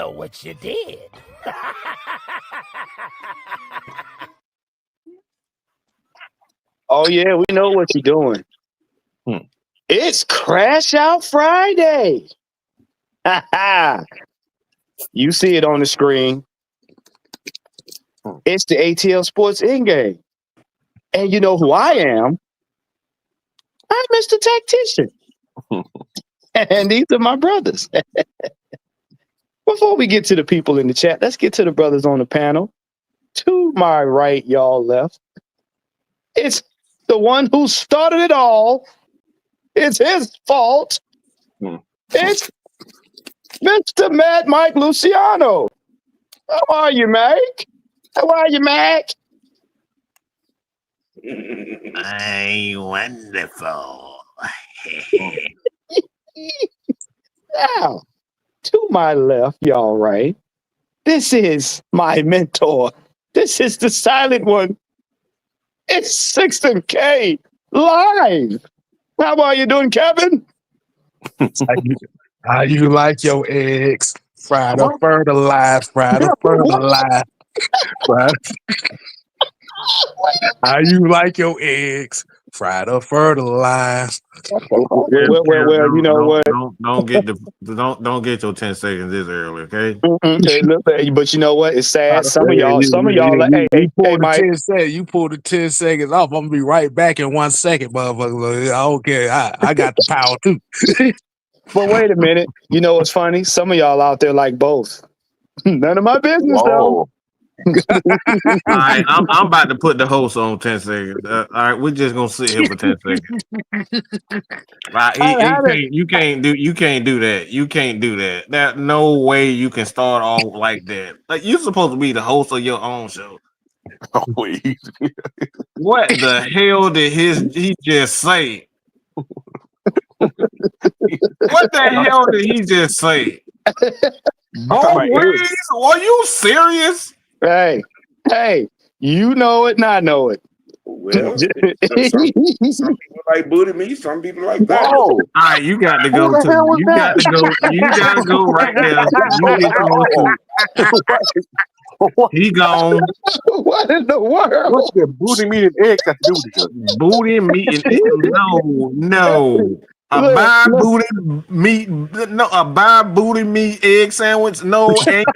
know what you did. Oh, yeah, we know what you're doing. It's Crash Out Friday. You see it on the screen. It's the ATL Sports Endgame. And you know who I am? I'm Mr. Tactician. And these are my brothers. Before we get to the people in the chat, let's get to the brothers on the panel. To my right, y'all left. It's the one who started it all. It's his fault. It's Mr. Mad Mike Luciano. How are you, Mike? How are you, Mac? I'm wonderful. Now, to my left, y'all right. This is my mentor. This is the silent one. It's 6 K live. How are you doing, Kevin? How you like your eggs? Fried or fertilized, fried or fertilized. How you like your eggs? Fried or fertilized. Well, you know what? Don't get your 10 seconds this early, okay? Hey, look, but you know what? It's sad. Some of y'all, like, hey, Mike. You pulled the 10 seconds off. I'm gonna be right back in 1 second, motherfucker. I don't care. I got the power too. But wait a minute. You know what's funny? Some of y'all out there like both. None of my business, though. All right, I'm about to put the host on 10 seconds. All right, we're just gonna sit here for 10 seconds. Right, you can't do that. You can't do that. There's no way you can start off like that. Like, you're supposed to be the host of your own show. Oh, wait. What the hell did he just say? What the hell did he just say? Both ways? Are you serious? Hey, you know it, and I know it. Well, some people like booty meat, some people like that. All right, you got to go to. You got to go right there. You get to He gone. What in the world? What's the booty meat and eggs got to do with it? Booty meat and no. A booty meat egg sandwich. No, ain't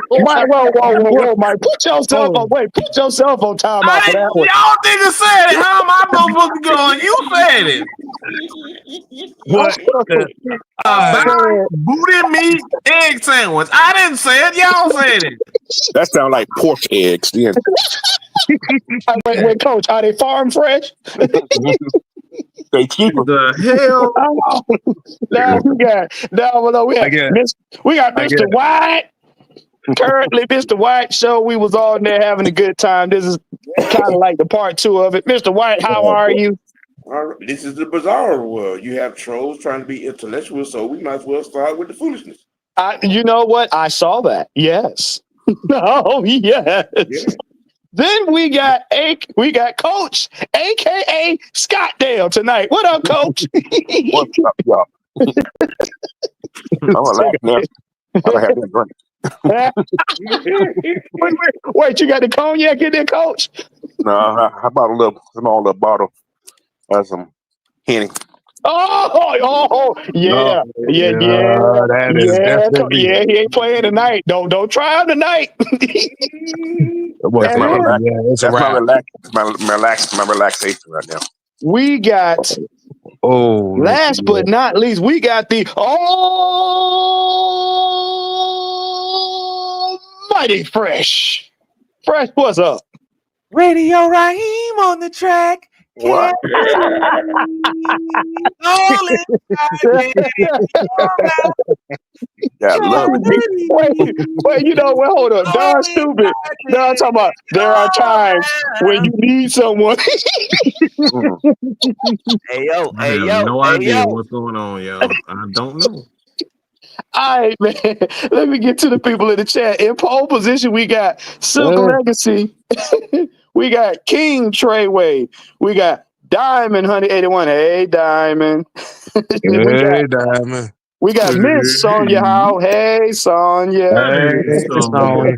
Whoa, Mike, put yourself on. Wait, put yourself on timeout for that one. Y'all niggas said it. How am I supposed to go? You said it. What? Booty meat egg sandwich. I didn't say it. Y'all said it. That sounds like pork eggs. Yeah. Wait, Coach, are they farm fresh? They cheaper. The hell? We got Mr. White. Currently, Mr. White show. We was on there having a good time. This is kind of like the part 2 of it. Mr. White, how are you? This is the bizarre world. You have trolls trying to be intellectual, so we might as well start with the foolishness. You know what? I saw that. Yes. Oh, yes. Yeah. Then we got Coach, aka Scottdale tonight. What up, Coach? What's up, y'all? I'm gonna laugh now. I'm gonna have this drink. Wait, you got the cognac in there, Coach? No, I bought a small little bottle of some Henny. Yeah. That is definitely. Yeah, he ain't playing tonight. Don't try him tonight. That's my relaxation right now. We got. Last but not least, we got the almighty Fresh. Fresh, what's up? Radio Raheem on the track. What? Yeah, love it. Wait, you know what? Hold up. Don stupid. Don talking about there are times when you need someone. Hey yo. No idea what's going on, y'all. I don't know. All right, man. Let me get to the people in the chat. In pole position, we got Silk Legacy. We got King Treyway. We got Diamond 181. Hey, Diamond. Hey, Diamond. We got Miss Sonya Howe. Hey, Sonya. Hey, Sonya.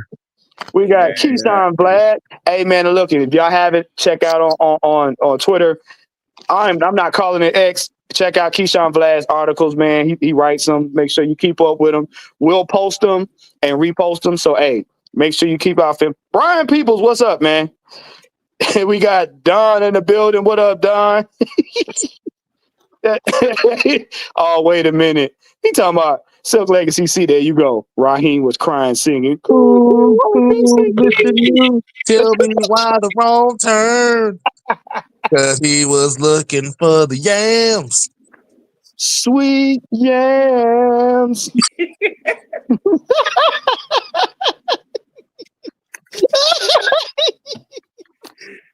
We got Keyshawn Vlad. Hey, man, look, if y'all haven't, check out on Twitter. I'm not calling it X. Check out Keyshawn Vlad's articles, man. He writes them. Make sure you keep up with him. We'll post them and repost them. So, hey, make sure you keep out for him. Brian Peoples, what's up, man? We got Don in the building. What up, Don? Oh, wait a minute. He talking about Silk Legacy. See, there you go. Raheem was crying, singing. Ooh, listen, you tell me why the wrong turn. Because he was looking for the yams. Sweet yams.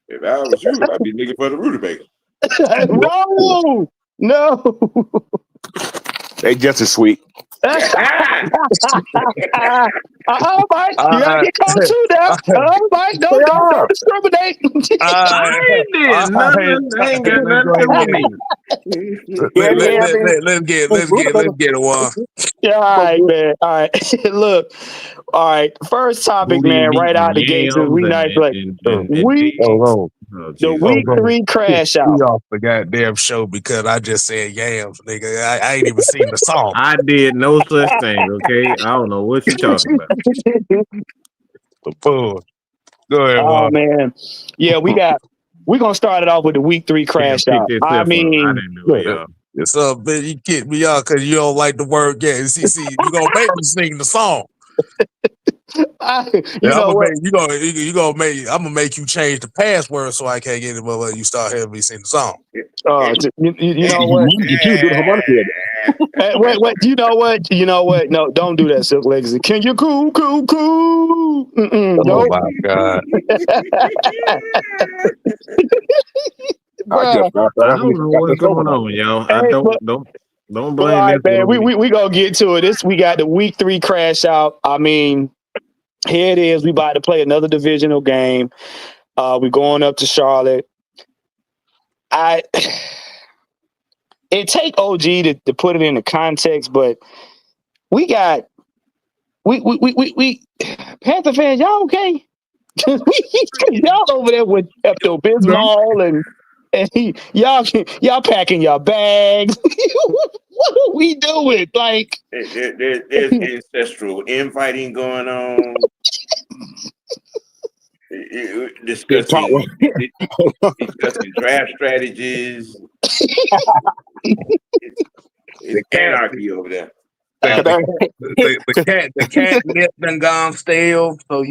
If I was you, I'd be looking for the rutabaga. No. They just as sweet. Mike, you gotta get close to now. Mike, don't discriminate. I ain't did nothing. I ain't got nothing to do with me. Let's get a one. Yeah, all right, man. All right. Look. All right. First topic, man, right out the gates is we nice like the week 3 crash out. We off the goddamn show because I just said yams, nigga. I ain't even seen the song. I did no such thing, okay? I don't know what you talking about. The fool. Go ahead, oh, man. Yeah, we're gonna start it off with the week 3 crash out. I mean, I didn't do it, y'all. It's up, man. You kick me out because you don't like the word game. See, you gonna make me sing the song. you know what? I'm gonna make you change the password so I can't get it. But you start having me sing the song. You know what? Wait. You know what? No, don't do that, Silk Legacy. Can you cool? Oh my God! I don't know what's going on, y'all. I don't blame right, this. Man, we gonna get to it. We got the week 3 crash out. I mean, here it is. We about to play another divisional game. We're going up to Charlotte. It take OG to put it into context, but we Panther fans, y'all okay? Y'all over there with Pepto-Bismol and y'all packing your bags. What are we doing? Like there's ancestral infighting going on. Discussing draft strategies. It's anarchy over there. The cat nip done gone stale, so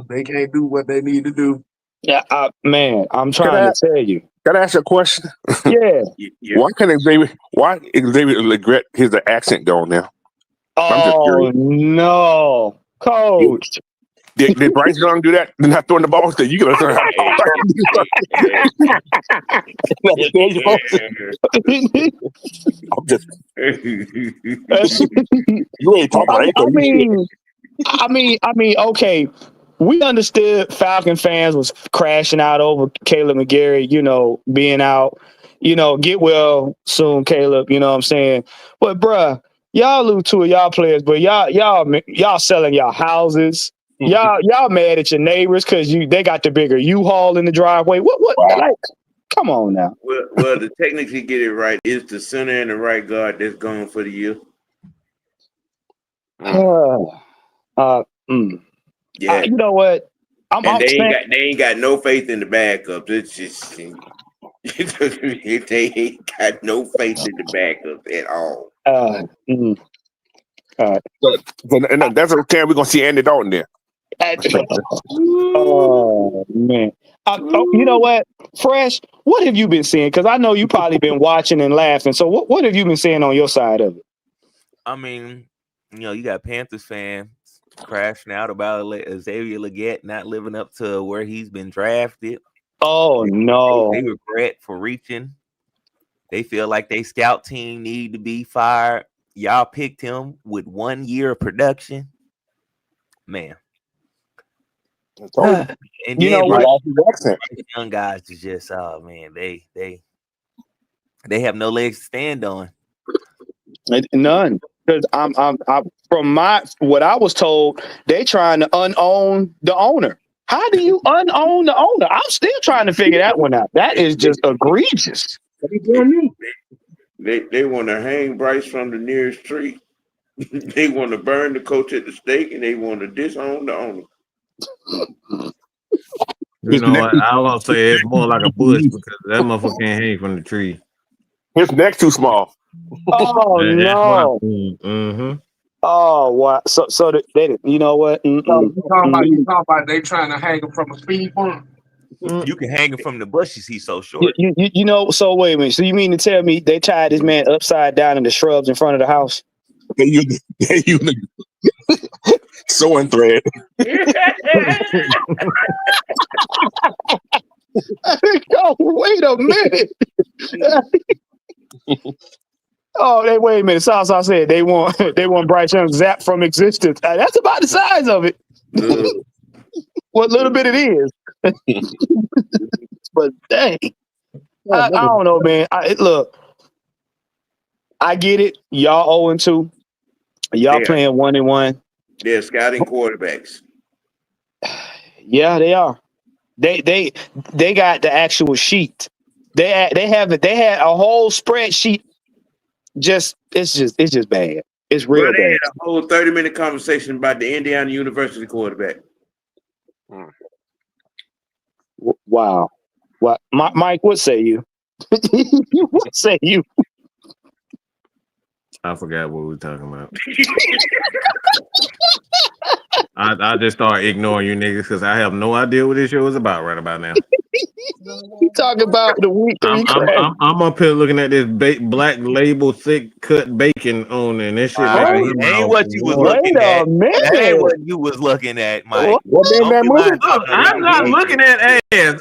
they can't do what they need to do. Yeah, man, I'm trying to tell you. Can I ask you a question? Yeah. Why Xavier regret his accent gone now? Oh no, Coach. Did Bryce Young do that? They're not throwing the ball. So you gotta learn how to I'm just. You ain't talking about anything. I mean, okay. We understood Falcon fans was crashing out over Caleb McGarry, being out. Get well soon, Caleb. You know what I'm saying? But bruh, y'all lose 2 of y'all players, but y'all selling y'all houses. Y'all mad at your neighbors because they got the bigger U-Haul in the driveway. What? Wow. Like, come on now. Well, to technically get it right, is the center and the right guard that's gone for the year. Yeah. You know what? They ain't got no faith in the backups. It's just they ain't got no faith in the backups at all. And that's okay. We're gonna see Andy Dalton there. Oh man! You know what, Fresh? What have you been seeing? Because I know you probably been watching and laughing. So what have you been seeing on your side of it? I mean, you got Panthers fans crashing out about Xavier Legette not living up to where he's been drafted. Oh no! They regret for reaching. They feel like they scout team need to be fired. Y'all picked him with 1 year of production, man. And then young guys is just man, they have no legs to stand on. None. Because I'm from what I was told, they trying to unown the owner. How do you unown the owner? I'm still trying to figure that one out. That is just egregious. They want to hang Bryce from the nearest tree. They want to burn the coach at the stake, and they want to disown the owner. You know what? I was gonna say it's more like a bush because that motherfucker can't hang from the tree. His neck's too small. Oh no! Mm-hmm. Oh wow! So they you know what? You talking about they trying to hang him from a speed bump? You can hang him from the bushes. He's so short. You know. So wait a minute. So you mean to tell me they tied this man upside down in the shrubs in front of the house? They use sewing thread. Oh, wait a minute. Wait a minute. Sasa said they want Bryce Young zapped from existence. That's about the size of it. What little bit it is. But dang. I don't know, man. Look, I get it. Y'all 0-2. Y'all playing 1-1. They're scouting quarterbacks. Yeah, they are. They got the actual sheet. They had a whole spreadsheet. It's just bad. It's real They bad. had a whole 30-minute conversation about the Indiana University quarterback. Wow. What, Mike? What say you? What say you? I forgot what we were talking about. I just started ignoring you niggas because I have no idea what this show is about right about now. You talking about the week 3 crash? I'm up here looking at this black label thick cut bacon on and this shit. Ain't what you was looking at. That ain't what you was looking at, Mike. I'm not looking at ass.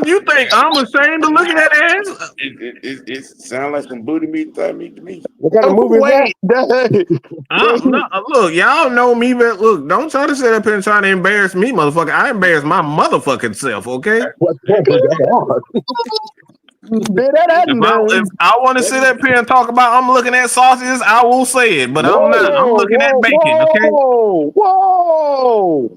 You think I'm ashamed of looking at ass? It sounds like some booty meat to me. What kind of movie is that? Look, y'all know me, but look, don't try to sit up here and try to embarrass me, motherfucker. I embarrass my motherfucking self, okay? If I want to sit up here and talk about I'm looking at sausages, I will say it, but I'm not. I'm looking at bacon, okay? Whoa!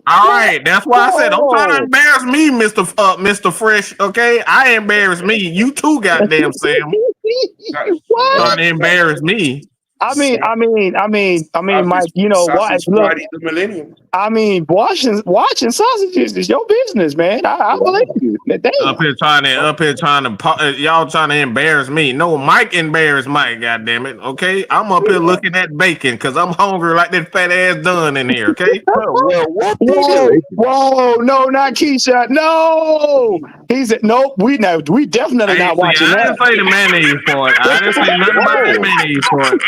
All right, that's why I said don't try to embarrass me, Mr. Fresh, okay? I embarrass me. You too, goddamn Sam. Trying to embarrass me. I mean, Mike. You know what? Look, I mean, watching sausages is your business, man. I believe you. Up here trying to, y'all trying to embarrass me. No, Mike embarrassed Mike. Goddamn it. Okay, I'm up here looking at bacon because I'm hungry like this fat ass done in here. Okay. Whoa, no, not Keisha. No, he said nope. We definitely not watching that. I didn't say the mayonnaise part. I didn't say nothing about the mayonnaise part.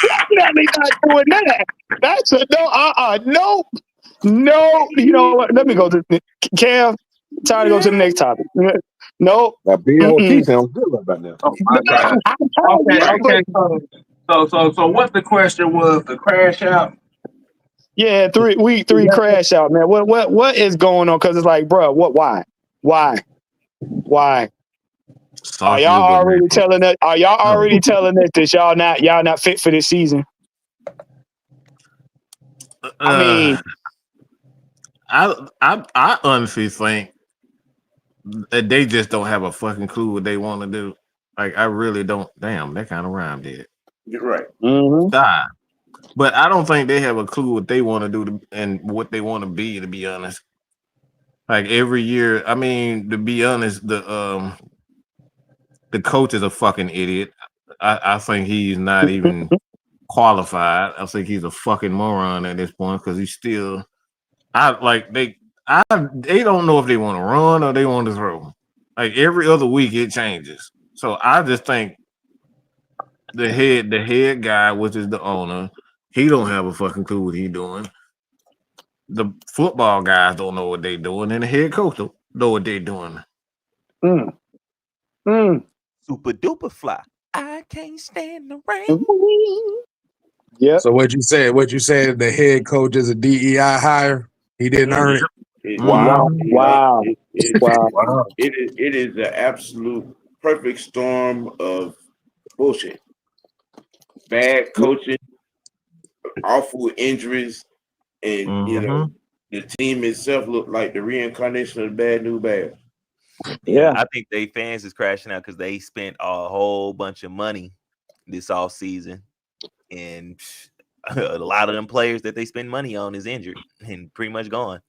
Definitely not doing that. That's a no. No. You know what? Let me go to Cam. Time to go to the next topic. No. Okay. So what the question was? The crash out. Yeah, week 3 crash out, man. What is going on? Because it's like, bro, why? Are y'all already telling us? Are y'all already telling us that y'all not fit for this season? I mean, I honestly think that they just don't have a fucking clue what they want to do. Like I really don't. Damn, that kind of rhymed it. You're right. Mm-hmm. But I don't think they have a clue what they want to do and what they want to be. To be honest, like every year, I mean, to be honest, the coach is a fucking idiot. I think he's not even qualified. I think he's a fucking moron at this point because he's still. They don't know if they want to run or they want to throw. Like every other week, it changes. So I just think the head guy, which is the owner, he don't have a fucking clue what he's doing. The football guys don't know what they're doing, and the head coach don't know what they're doing. Super duper fly. I can't stand the rain. Yeah. So what you said? The head coach is a DEI hire. He didn't earn it. Wow. It is the absolute perfect storm of bullshit. Bad coaching, awful injuries, and you know Mhm. the team itself looked like the reincarnation of the bad new bad. Yeah. I think they fans is crashing out because they spent a whole bunch of money this off season, and a lot of them players that they spend money on is injured and pretty much gone.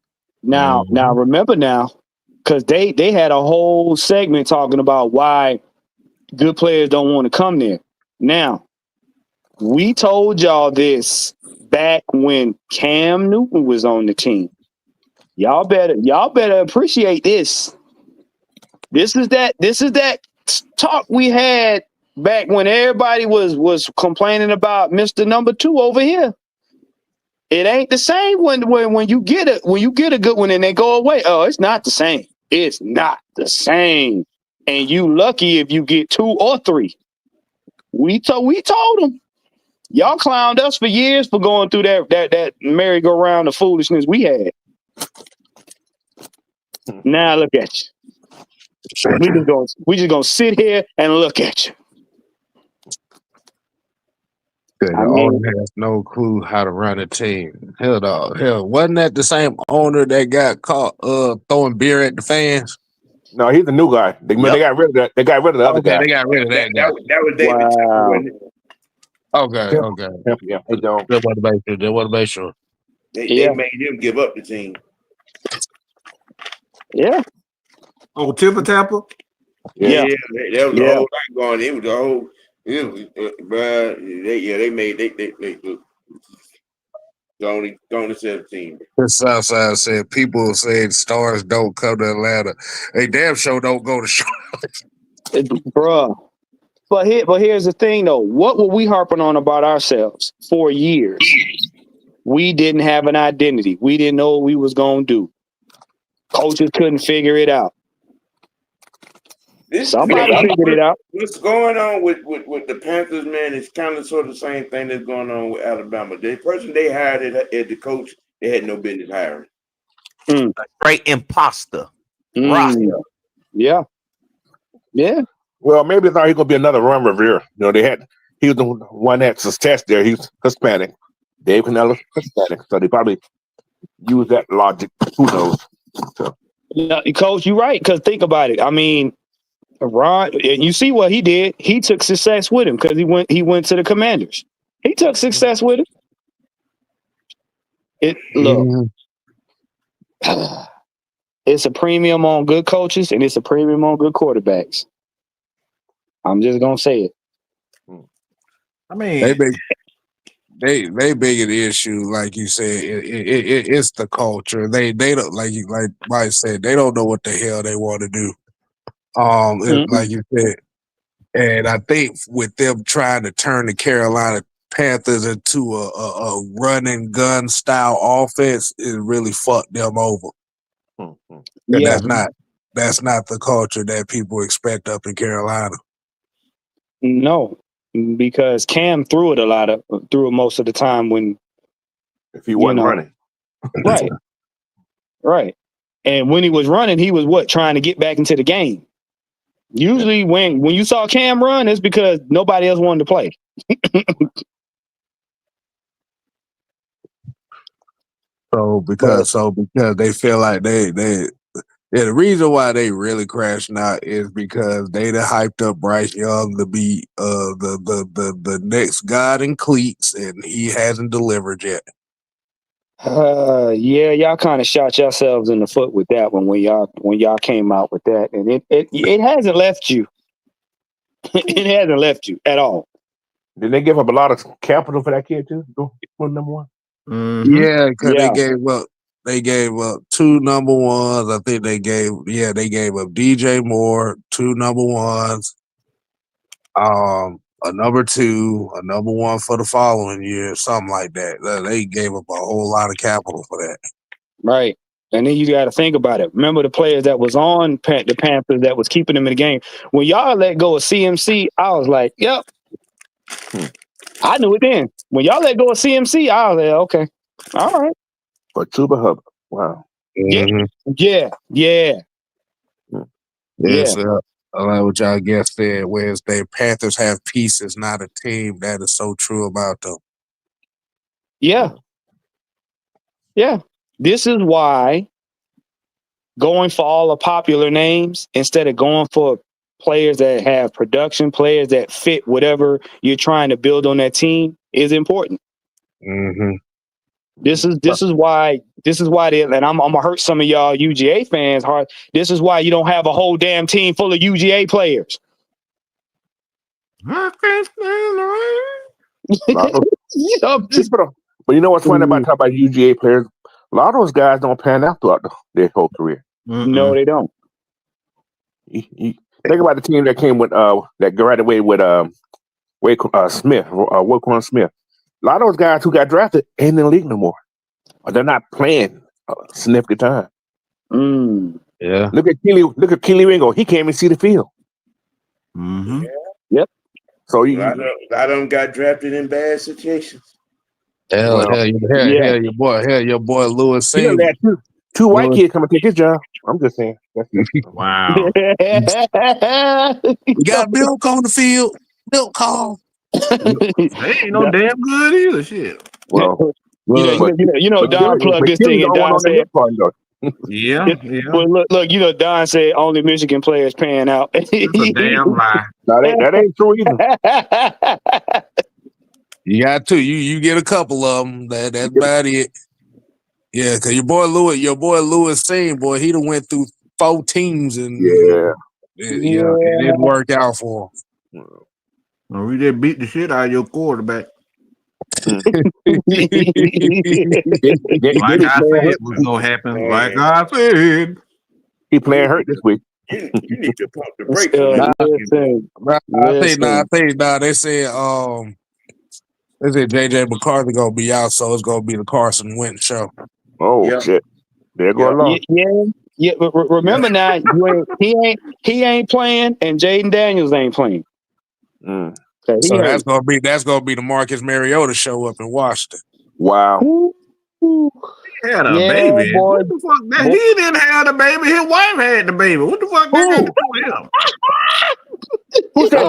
Now remember now, because they had a whole segment talking about why good players don't want to come there. Now, we told y'all this back when Cam Newton was on the team. Y'all better appreciate this. This is that talk we had back when everybody was complaining about Mr. Number 2 over here. It ain't the same when you get a good one and they go away. Oh, it's not the same. It's not the same. And you lucky if you get 2 or 3. We told them. Y'all clowned us for years for going through that merry-go-round of foolishness we had. Now look at you. We just gonna sit here and look at you. The owner has no clue how to run a team. Hell, wasn't that the same owner that got caught throwing beer at the fans? No, he's the new guy. They got rid of that. They got rid of the other guy. They got rid of that guy. That was David Temple, wasn't it? Okay. Yeah, he don't. Just want to make sure. They made him give up the team. Yeah. Oh, Tipper Tapper? Yeah. That was the whole thing going. It was the whole. They made the only 17. The Southside said people saying stars don't come to Atlanta. They damn sure don't go to Charlotte. Bruh. But here's the thing though. What were we harping on about ourselves for years? We didn't have an identity. We didn't know what we was gonna do. Coaches couldn't figure it out. Somebody figured it out. What's going on with the Panthers, man? It's kind of sort of the same thing that's going on with Alabama. The person they hired as the coach, they had no business hiring. A straight imposter. Roster. Yeah. Well, maybe they thought he was gonna be another Ron Rivera. You know, he was the one that had success there. He's Hispanic. Dave Canella's Hispanic, so they probably use that logic. Who knows? So. Yeah, Coach, you're right. Because think about it. I mean, Ron, and you see what he did. He took success with him because he went to the Commanders. He took success with him. Look, it's a premium on good coaches and it's a premium on good quarterbacks. I'm just gonna say it. I mean, they big issue, like you said. It's the culture. They don't like Mike said. They don't know what the hell they want to do. Like you said, and I think with them trying to turn the Carolina Panthers into a run and gun style offense, it really fucked them over. Yeah, that's not the culture that people expect up in Carolina. No, because Cam threw it most of the time when if he wasn't running. Right. And when he was running, he was trying to get back into the game. Usually when you saw Cam run, it's because nobody else wanted to play. So because they feel like the reason why they really crashing out is because they done hyped up Bryce Young to be the next god in cleats, and he hasn't delivered yet. Yeah, y'all kind of shot yourselves in the foot with that one when y'all came out with that, and it hasn't left you. It hasn't left you at all. Did they give up a lot of capital for that kid too? Go for number one. Yeah, because they gave up 2 number ones. I think they gave up DJ Moore, 2 number ones, a number 2, a number 1 for the following year, something like that. They gave up a whole lot of capital for that. Right. And then you got to think about it. Remember the players that was on the Panthers that was keeping them in the game. When y'all let go of CMC, I was like, yep. I knew it then. When y'all let go of CMC, I was like, okay. All right. For Chuba Hubbard. Wow. Yeah. I like what y'all guys said, Wednesday. Panthers have pieces, not a team. That is so true about them. Yeah. Yeah. This is why going for all the popular names instead of going for players that have production, players that fit whatever you're trying to build on that team is important. Mm-hmm. This is why they, and I'm gonna hurt some of y'all UGA fans hard. This is why you don't have a whole damn team full of UGA players. But you know what's funny about talking about UGA players? A lot of those guys don't pan out throughout their whole career. No, they don't. Think about the team that came with that graduated with Smith, Woquan Smith. A lot of those guys who got drafted ain't in the league no more. Or they're not playing a significant time. Yeah. Look at Keely Ringo. He can't even see the field. Mm-hmm. Yep. So a lot of them got drafted in bad situations. Hell, your boy Lewis He Singh. had two white kids come and take his job. I'm just saying. Wow. You got milk on the field. Milk call. They ain't no damn good either. Shit. Well, Don plugged this thing and Don said, Yeah. Well, look, Don said only Michigan players paying out. That's a damn lie. No, that ain't true either. You got two. You get a couple of them. That's about it. Yeah, because your boy Lewis Singh, boy, he done went through 4 teams and it didn't work out for him. Well, we just beat the shit out of your quarterback. Like I said, what's gonna happen? Like I said, he playing hurt this week. You need to pump the brakes. They said JJ McCarthy gonna be out, so it's gonna be the Carson Wentz show. Oh shit! There go along. Yeah. But remember now, he ain't playing, and Jaden Daniels ain't playing. So that's gonna be the Marcus Mariota show up in Washington. Wow. He had a baby. Boy. What the fuck? He didn't have the baby. His wife had the baby. What the fuck that got to do with him? Who said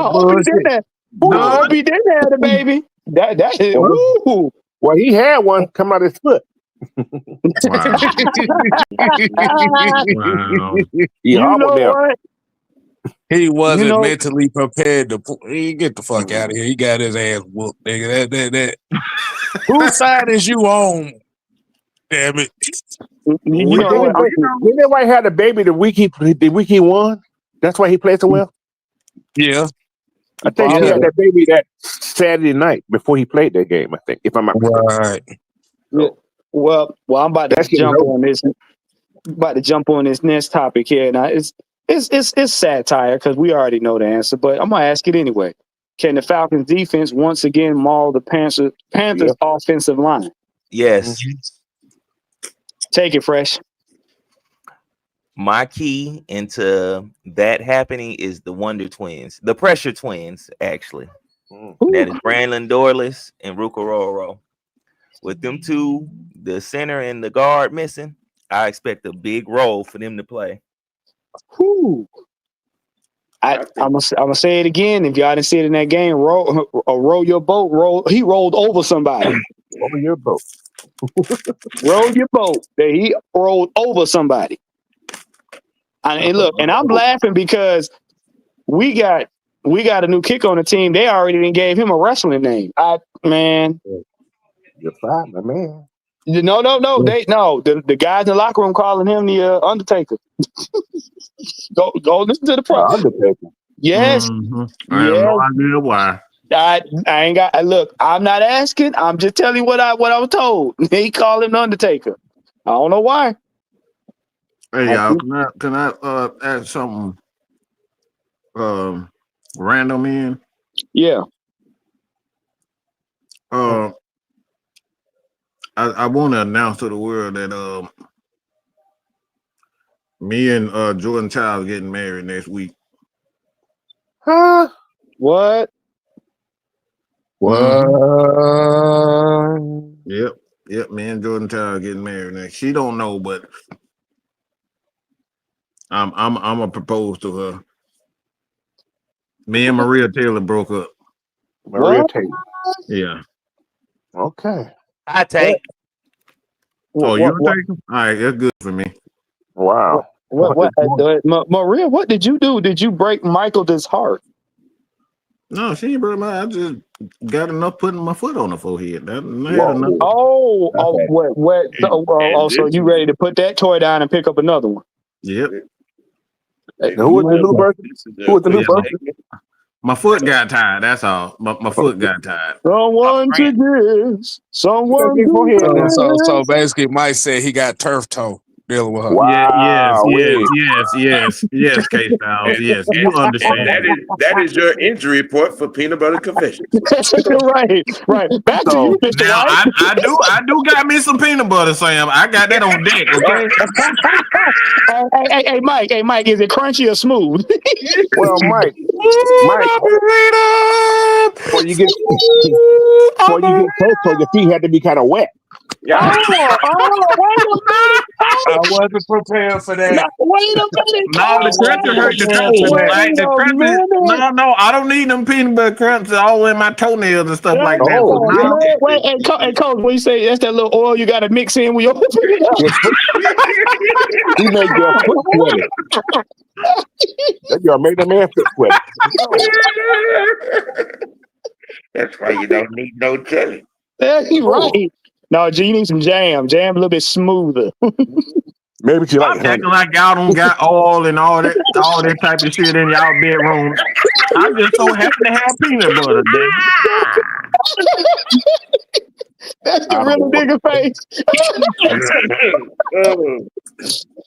hope he didn't have the baby? That is woo. Well, he had one come out his foot. Wow. He hobbled there. What? He wasn't mentally prepared to get the fuck out of here. He got his ass whooped, nigga. That. Whose side is you on? Damn it! Didn't everybody had a baby the week he won? That's why he played so well. Yeah, I think he had that baby that Saturday night before he played that game. I think, if I'm not mistaken. Right. Well, I'm about to jump on this. About to jump on this next topic here. Now it's satire because we already know the answer, but I'm gonna ask it anyway. Can the Falcons defense once again maul the Panthers offensive line? Yes. Take it, Fresh. My key into that happening is the Wonder Twins, the Pressure Twins, actually. That is Brandon Dorless and Rukororo. With them two, the center and the guard missing, I expect a big role for them to play. I'm gonna say it again. If y'all didn't see it in that game, roll your boat. He rolled over somebody. Over your boat. Roll your boat. He rolled over somebody. And look, and I'm laughing because we got a new kick on the team. They already gave him a wrestling name. You're fine, my man. No. The guys in the locker room calling him the Undertaker. Go listen to the pro. Undertaker. Yes. Mm-hmm. I have no idea why. I ain't got. Look, I'm not asking. I'm just telling you what I was told. He called him the Undertaker. I don't know why. Hey y'all, can I add something random in? Yeah. I want to announce to the world that me and Jordan Childs getting married next week. Huh? What? Yep. Me and Jordan Childs getting married next. She don't know, but I'm gonna propose to her. Me and Maria Taylor broke up. Maria Taylor. Yeah. Okay. I take. Oh, you take him? All right, that's good for me. Wow. Maria, what did you do? Did you break Michael's heart? No, she ain't broke my. I just got enough putting my foot on the forehead. That So you ready to put that toy down and pick up another one? Yep. Who was the new person? Who was the new person? My foot got tired. That's all. My foot got tired. Someone to give. Someone So to basically, Mike said he got turf toe dealing with her. Wow. Yes, K-Styles. Yes, you understand. That is your injury report for Peanut Butter Confessions. right. Back to you, Mr. Now White. I do got me some peanut butter, Sam. I got that on deck. Okay. Hey, Mike, is it crunchy or smooth? Well, Mike, before you get close, your feet had to be kind of wet. Yeah. Wait a minute. I wasn't prepared for that. Wait a minute. No, the cruncher hurt the toes. Like the cruncher. No, I don't need them peanut butter crunches all in my toenails and stuff like that. Wait, and Coach, what you say? That's that little oil you got to mix in with your. He made your foot sweaty. You made the man foot sweaty. That's why you don't need no jelly. Right. No, G, you need some jam. Jam a little bit smoother. Maybe you like acting like y'all don't got oil and all that type of shit in y'all bedroom. I just so happen to have peanut butter. That's the real nigga face.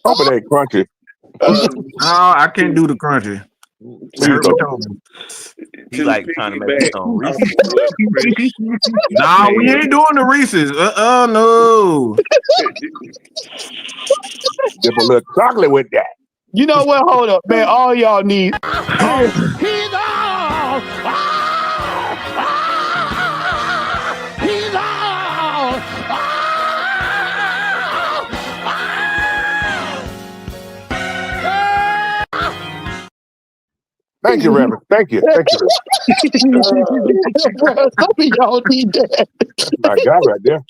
Hope it ain't crunchy. No, I can't do the crunchy. You like trying to make it on Reese's? Nah, we ain't doing the Reese's. No. Dip a little chocolate with that. You know what? Hold up, man. All y'all need. Thank you, Reverend. Thank you. Some of y'all need that. My God, right there.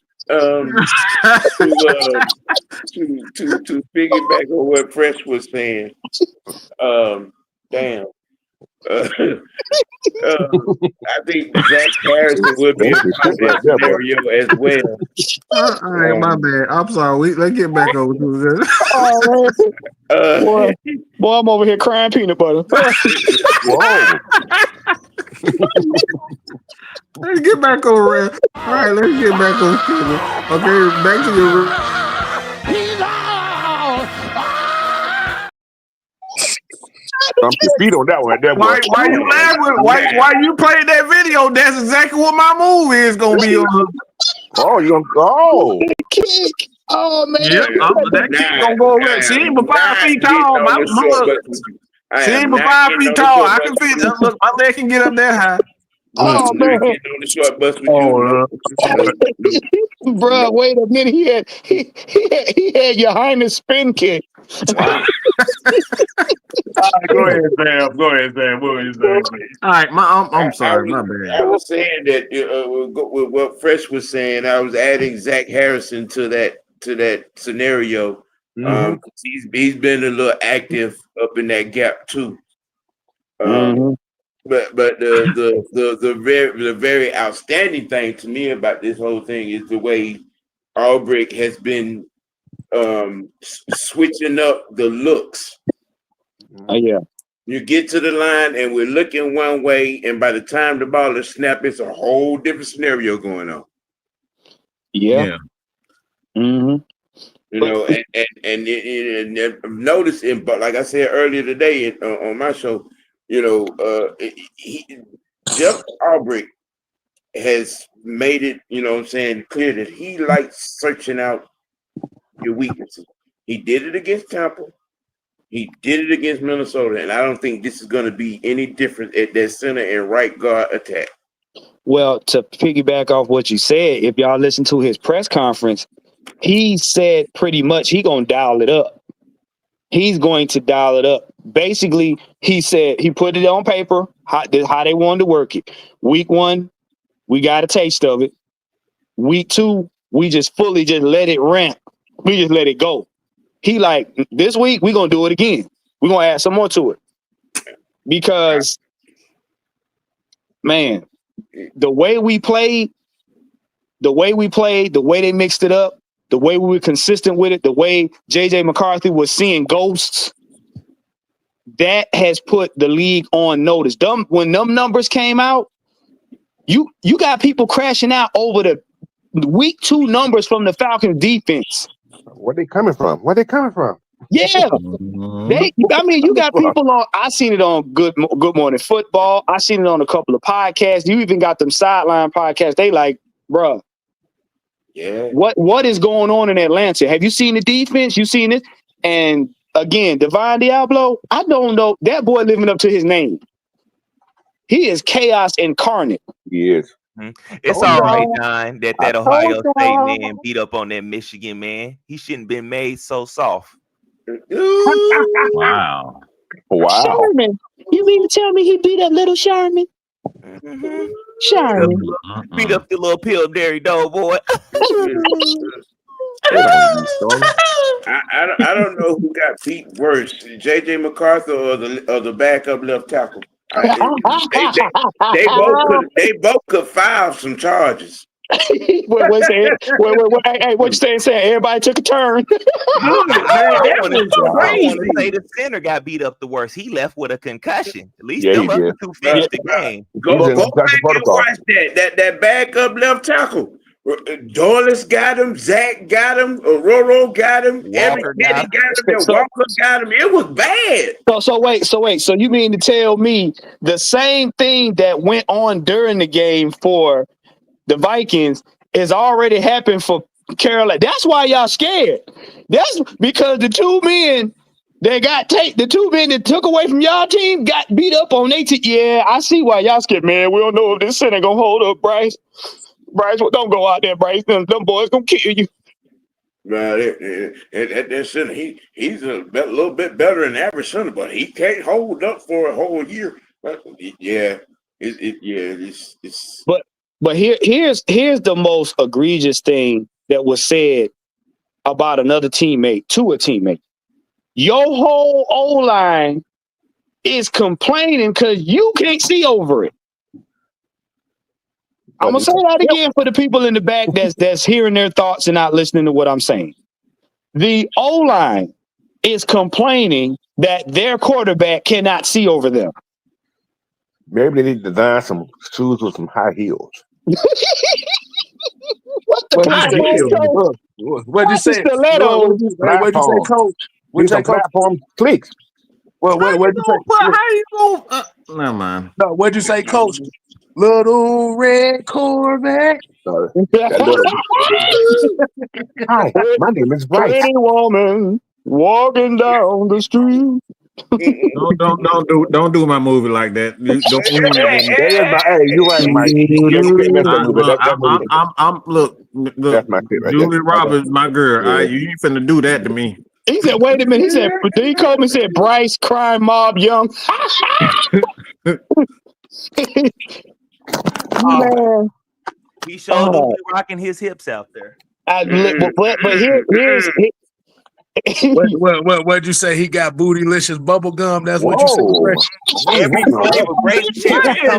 To piggyback on what Fresh was saying, damn. I think Zach Harrison would be a positive scenario as well. All right, my bad. I'm sorry. Let's get back over to this. Boy, I'm over here crying peanut butter. Whoa. Let's get back over. All right, let's get back over. Okay, back to your. Stomp your feet on that one. Why you laughing? Why you playing that video? That's exactly what my move is gonna be on. Oh, you gonna go? Kick. Oh man. Yep, that kick gonna go away. She ain't but 5 feet tall. She ain't but 5 feet tall. I can fit. Look, my leg can get up that high. Oh man. On the short bus with you. Bro, wait a minute. He had your highness spin kick. Go ahead, Sam. What were you saying? All right, I'm sorry, my bad. I was saying that with what Fresh was saying, I was adding Zach Harrison to that scenario. He's been a little active up in that gap too. But the very outstanding thing to me about this whole thing is the way Albrecht has been switching up the looks. Yeah. You get to the line and we're looking one way, and by the time the ball is snapped, it's a whole different scenario going on. Yeah. You know, and notice, but like I said earlier today on my show, you know, Jeff Albrecht has made it, you know what I'm saying, clear that he likes searching out your weaknesses. He did it against Tampa. He did it against Minnesota, and I don't think this is going to be any different at that center and right guard attack. Well, to piggyback off what you said, if y'all listen to his press conference, he said pretty much he gonna dial it up. He's going to dial it up. Basically, he said he put it on paper how they wanted to work it. Week 1, we got a taste of it. Week 2, we just fully just let it ramp. We just let it go. He like, this week, we're going to do it again. We're going to add some more to it. Because, man, the way we played, the way they mixed it up, the way we were consistent with it, the way J.J. McCarthy was seeing ghosts, that has put the league on notice. When them numbers came out, you got people crashing out over the week 2 numbers from the Falcons defense. Where they coming from? Yeah. You got people on. I seen it on Good Morning Football. I seen it on a couple of podcasts. You even got them sideline podcasts. They like, bruh. Yeah. What is going on in Atlanta? Have you seen the defense? You seen it? And again, Divine Diablo, I don't know. That boy living up to his name. He is chaos incarnate. He is. It's all right, Don, that Ohio State man beat up on that Michigan man. He shouldn't been made so soft. Wow. Sherman. You mean to tell me he beat up little Sherman? Mm-hmm. Sherman. Beat up the little Pillsbury Doughboy. I don't know who got beat worse, J.J. McCarthy or the backup left tackle. They both could file some charges. Wait, what you saying? Everybody took a turn. I want to say the center got beat up the worst. He left with a concussion. At least them other two finished the game. Go back and watch that backup left tackle. Dorless got him, Zach got him, Roro got him, Walker got him. It was bad. So wait. So you mean to tell me the same thing that went on during the game for the Vikings is already happened for Carolina? That's why y'all scared. That's because the two men that took away from y'all team got beat up on their team. Yeah, I see why y'all scared, man. We don't know if this center gonna hold up, Bryce. Bryce, don't go out there, Bryce. Them boys gonna kill you. Right, that center, he's a little bit better than average center, but he can't hold up for a whole year. But here's the most egregious thing that was said about another teammate to a teammate. Your whole O-line is complaining because you can't see over it. I'm gonna say that again for the people in the back that's hearing their thoughts and not listening to what I'm saying. The O-line is complaining that their quarterback cannot see over them. Maybe they need to design some shoes with some high heels. What'd you say? Stilettos. What'd you say, Coach? What'd you say, platform clicks? What'd you say? How you go? Never mind. No, what'd you say, Coach? Little red Corvette. Hi, my name is Bryce. Pretty woman walking down the street. Don't do my movie like that. You're right, Mike. Look, that's my shit right Julie there. Roberts, my girl. Yeah. You ain't finna do that to me. He said, "Wait a minute." He said, "He called me." Said, "Bryce, crime mob, young." Man. He showed him rocking his hips out there. But here's What'd you say? He got bootylicious bubble gum. That's what you said. Every flavor, What in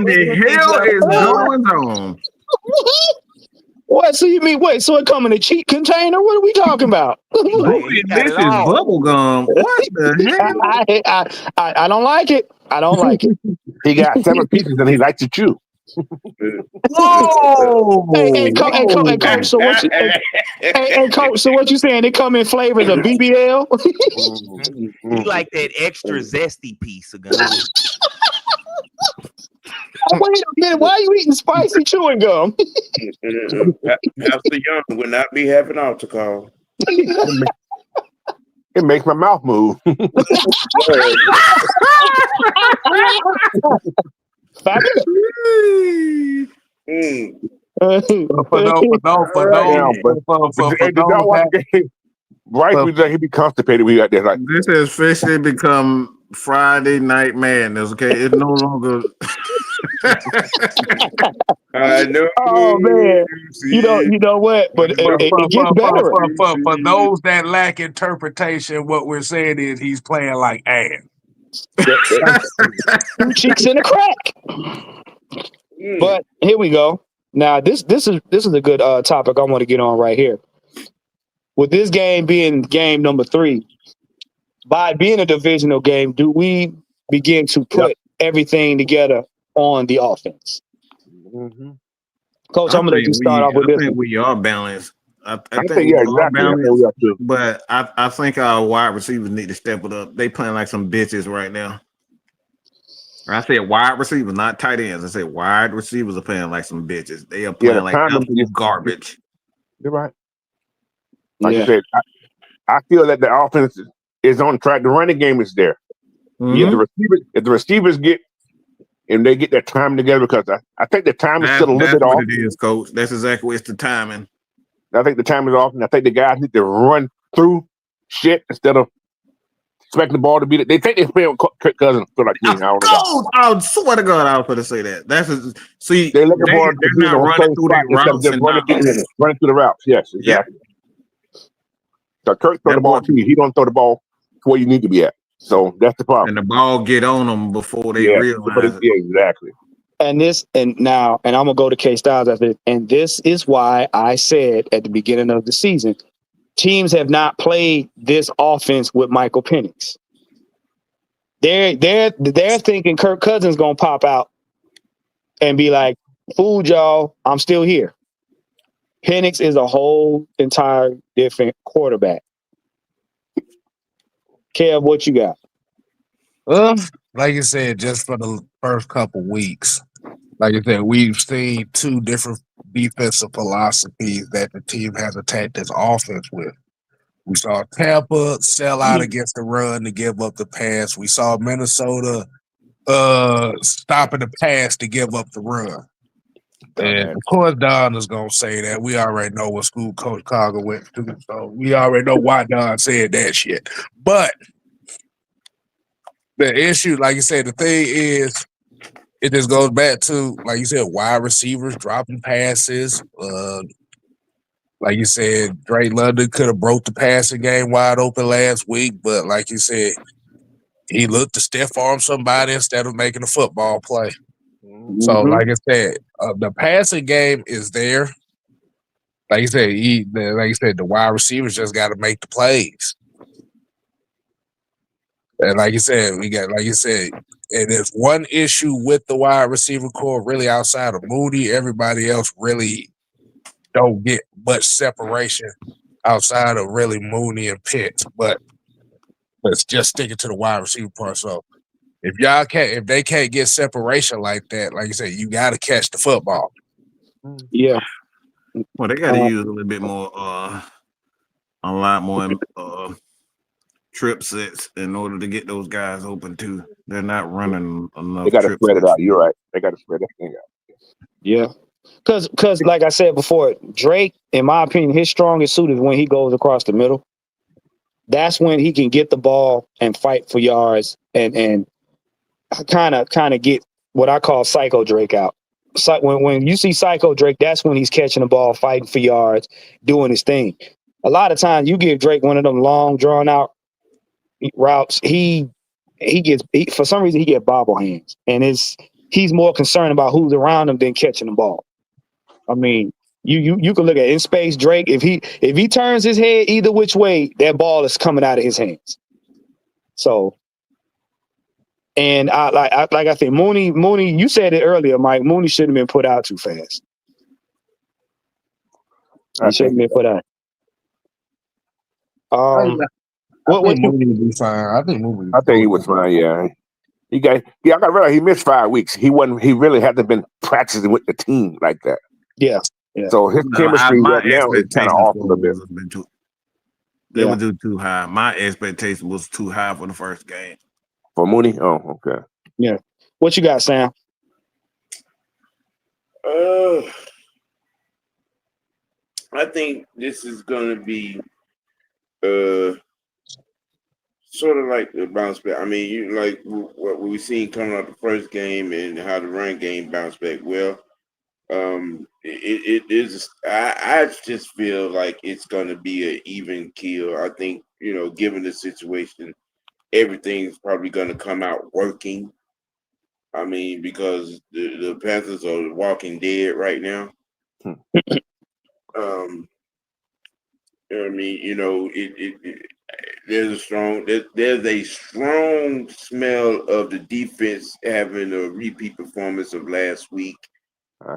the hell is going on? What? So you mean so it come in a cheap container? What are we talking about? Bootylicious bubble gum. What the hell? I don't like it. I don't like it. He got 7 pieces and he likes to chew. Whoa! Hey, Coach. So what? Coach. So what you saying? They come in flavors of BBL. He like that extra zesty piece of gum. Wait a minute. Why are you eating spicy chewing gum? Pastor Young would not be having alcohol. It makes my mouth move. Right, he be constipated. We got that. Like, this has officially become Friday Night Madness. Okay, it's no longer. I know. Oh man, you know what? But it gets better. For those that lack interpretation, what we're saying is he's playing like ass. 2 cheeks in a crack. But here we go. Now this is a good topic I want to get on right here. With this game being game number 3, by being a divisional game, do we begin to put everything together on the offense? Mm-hmm. Coach, I'm gonna let you start off with this. I think we are balanced. I think yeah, exactly. balanced, but I think our wide receivers need to step it up. They playing like some bitches right now. I said wide receivers, not tight ends. I said wide receivers are playing like some bitches. They are playing like absolute garbage. You're right. Like I said, I feel that the offense is on track. The running game is there. Mm-hmm. If the receivers get and they get their time together, because I think the time is still a little bit off. That's what it is, Coach. That's exactly what it's the timing. I think the time is off, and I think the guys need to run through shit instead of expecting the ball to be. They think they're playing with Kirk Cousins. Feel like me. I swear to God, I was going to say that. They're not running through their routes and running through the routes. Yes, exactly. Yeah. So Kirk throw the ball to you. He don't throw the ball to where you need to be at. So that's the problem. And the ball get on them before they realize it. Yeah, exactly. And I'm gonna go to K-Styles after this. And this is why I said at the beginning of the season, teams have not played this offense with Michael Penix. They're thinking Kirk Cousins gonna pop out and be like, "Fooled y'all, I'm still here." Penix is a whole entire different quarterback. Kev, what you got? Like you said, just for the first couple weeks, like I said, we've seen 2 different defensive philosophies that the team has attacked this offense with. We saw Tampa sell out against the run to give up the pass. We saw Minnesota stopping the pass to give up the run. And of course, Don is gonna say that. We already know what school Coach Carter went to, so we already know why Don said that shit. But the issue, like you said, the thing is, it just goes back to, like you said, wide receivers dropping passes. Like you said, Drake London could have broke the passing game wide open last week, but like you said, he looked to stiff arm somebody instead of making a football play. Mm-hmm. So, like I said, the passing game is there. Like you said, the wide receivers just got to make the plays. And like you said, and there's one issue with the wide receiver core, really outside of Moody. Everybody else really don't get much separation outside of really Mooney and Pitts. But let's just stick it to the wide receiver part. So if they can't get separation like that, like you said, you got to catch the football. Yeah. Well, they got to use a little bit more, a lot more trip sets in order to get those guys open too. They're not running enough. They got to spread it out. You're right. They got to spread that thing out. Yeah. Because like I said before, Drake, in my opinion, his strongest suit is when he goes across the middle. That's when he can get the ball and fight for yards and kind of get what I call Psycho Drake out. So when you see Psycho Drake, that's when he's catching the ball, fighting for yards, doing his thing. A lot of times you give Drake one of them long, drawn out routes, he for some reason he gets bobble hands, and he's more concerned about who's around him than catching the ball. I mean, you can look at in space Drake. If he turns his head either which way, that ball is coming out of his hands. So, and I think Mooney. You said it earlier, Mike. Mooney shouldn't have been put out too fast. He shouldn't have been put out. I think Mooney would be fine. I think he was fine. Yeah, I got to realize he missed 5 weeks. He really hasn't been practicing with the team like that. Yeah. So his chemistry right now is kind of off a little bit. They would do too high. My expectation was too high for the first game. For Mooney? Oh, okay. Yeah. What you got, Sam? I think this is going to be sort of like the bounce back. I mean, you like what we seen coming out the first game and how the run game bounced back. Well, it is. I just feel like it's going to be an even kill. I think, given the situation, everything's probably going to come out working. I mean, because the Panthers are walking dead right now. I mean, there's a strong smell of the defense having a repeat performance of last week,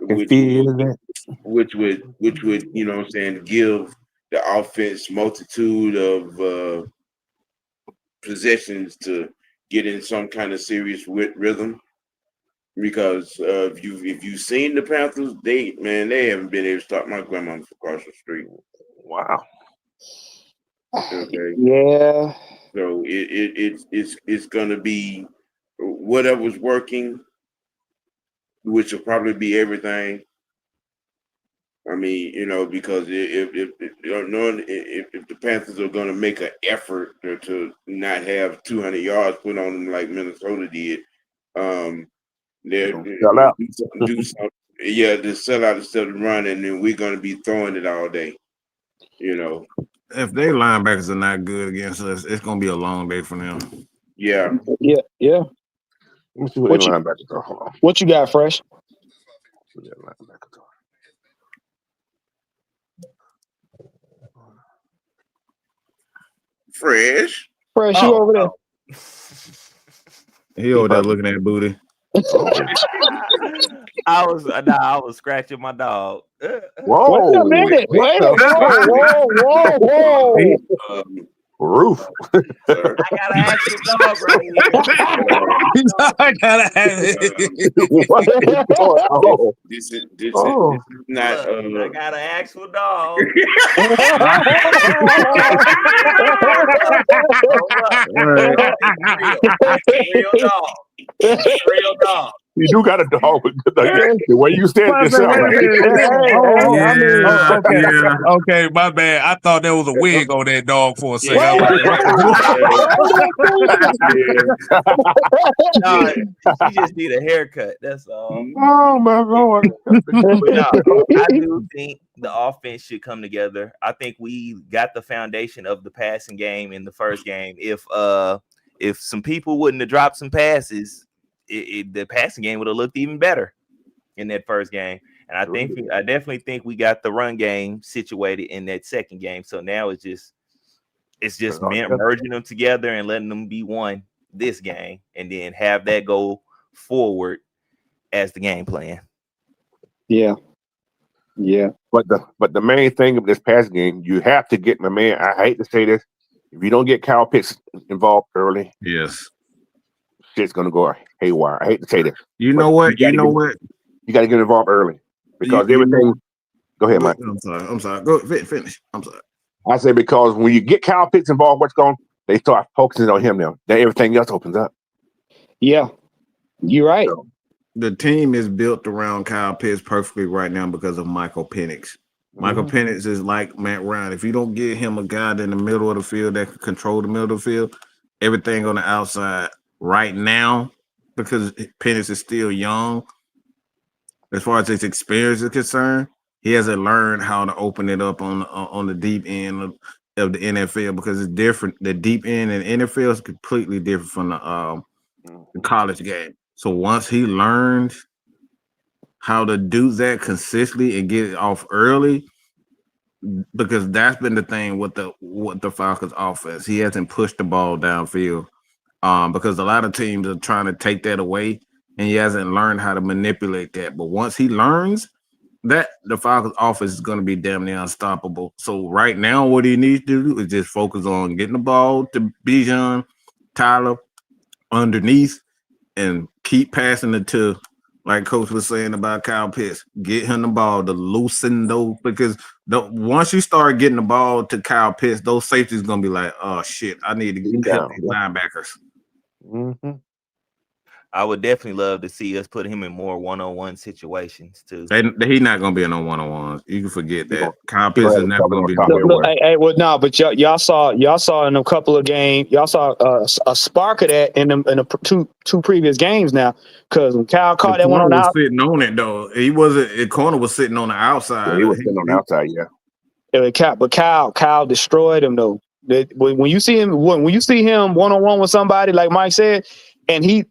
which would what I'm saying, give the offense multitude of possessions to get in some kind of serious rhythm. Because if you've seen the Panthers, they haven't been able to stop my grandma from crossing the street. Wow. Okay. Yeah. So it's gonna be whatever's working, which will probably be everything. I mean, because if the Panthers are gonna make an effort to not have 200 yards put on them like Minnesota did, they're sell out. do something. Yeah, to sell out instead of run, and then we're gonna be throwing it all day. If their linebackers are not good against us, it's gonna be a long day for them. Yeah. Yeah. Let me see what linebackers are. Hold on. What you got, Fresh? Fresh, you over there? He over there looking at booty. I was scratching my dog. Whoa! Wait a minute! Whoa! Roof. I gotta ask the dog right here. I gotta have it. This is not. I gotta ask the dog. Real dog. Real dog. You do got a dog. The way you said it, Okay, my bad. I thought there was a wig on that dog for a second. No, she just need a haircut. That's all. Oh my Lord! But no, I do think the offense should come together. I think we got the foundation of the passing game in the first game. If some people wouldn't have dropped some passes, the passing game would have looked even better in that first game. And I definitely think we got the run game situated in that second game. So now it's just merging them together and letting them be one this game, and then have that go forward as the game plan. Yeah. But the main thing of this passing game, you have to get my man. I hate to say this, if you don't get Kyle Pitts involved early, yes, shit's gonna go haywire. I hate to say this. You know what? You got to get involved early because everything. Go ahead, Mike. I'm sorry. Go finish. I'm sorry. I say because when you get Kyle Pitts involved, they start focusing on him now. Then everything else opens up. Yeah, you're right. So, the team is built around Kyle Pitts perfectly right now because of Michael Penix. Michael Penix is like Matt Ryan. If you don't get him a guy in the middle of the field that can control the middle of the field, everything on the outside right now, because Penix is still young, as far as his experience is concerned, he hasn't learned how to open it up on the deep end of the NFL, because it's different. The deep end in the NFL is completely different from the college game. So once he learns how to do that consistently and get it off early, because that's been the thing with the Falcons offense. He hasn't pushed the ball downfield because a lot of teams are trying to take that away, and he hasn't learned how to manipulate that. But once he learns that, the Falcons offense is going to be damn near unstoppable. So right now, what he needs to do is just focus on getting the ball to Bijan, Tyler underneath, and keep passing it to, like Coach was saying about Kyle Pitts, get him the ball to loosen those, because once you start getting the ball to Kyle Pitts, those safeties going to be like, oh shit, I need to help these linebackers. Mm-hmm. I would definitely love to see us put him in more one-on-one situations too. He's not gonna be in no one-on-ones. You can forget that. Kyle Pitts is never gonna be. Well, but y'all saw in a couple of games, y'all saw a spark of that in the two previous games now. Because when Kyle caught that one on the outside, sitting on it though. He wasn't. The corner was sitting on the outside. Yeah, he was sitting on the outside. Yeah. But Kyle destroyed him though. When you see him one-on-one with somebody, like Mike said, and he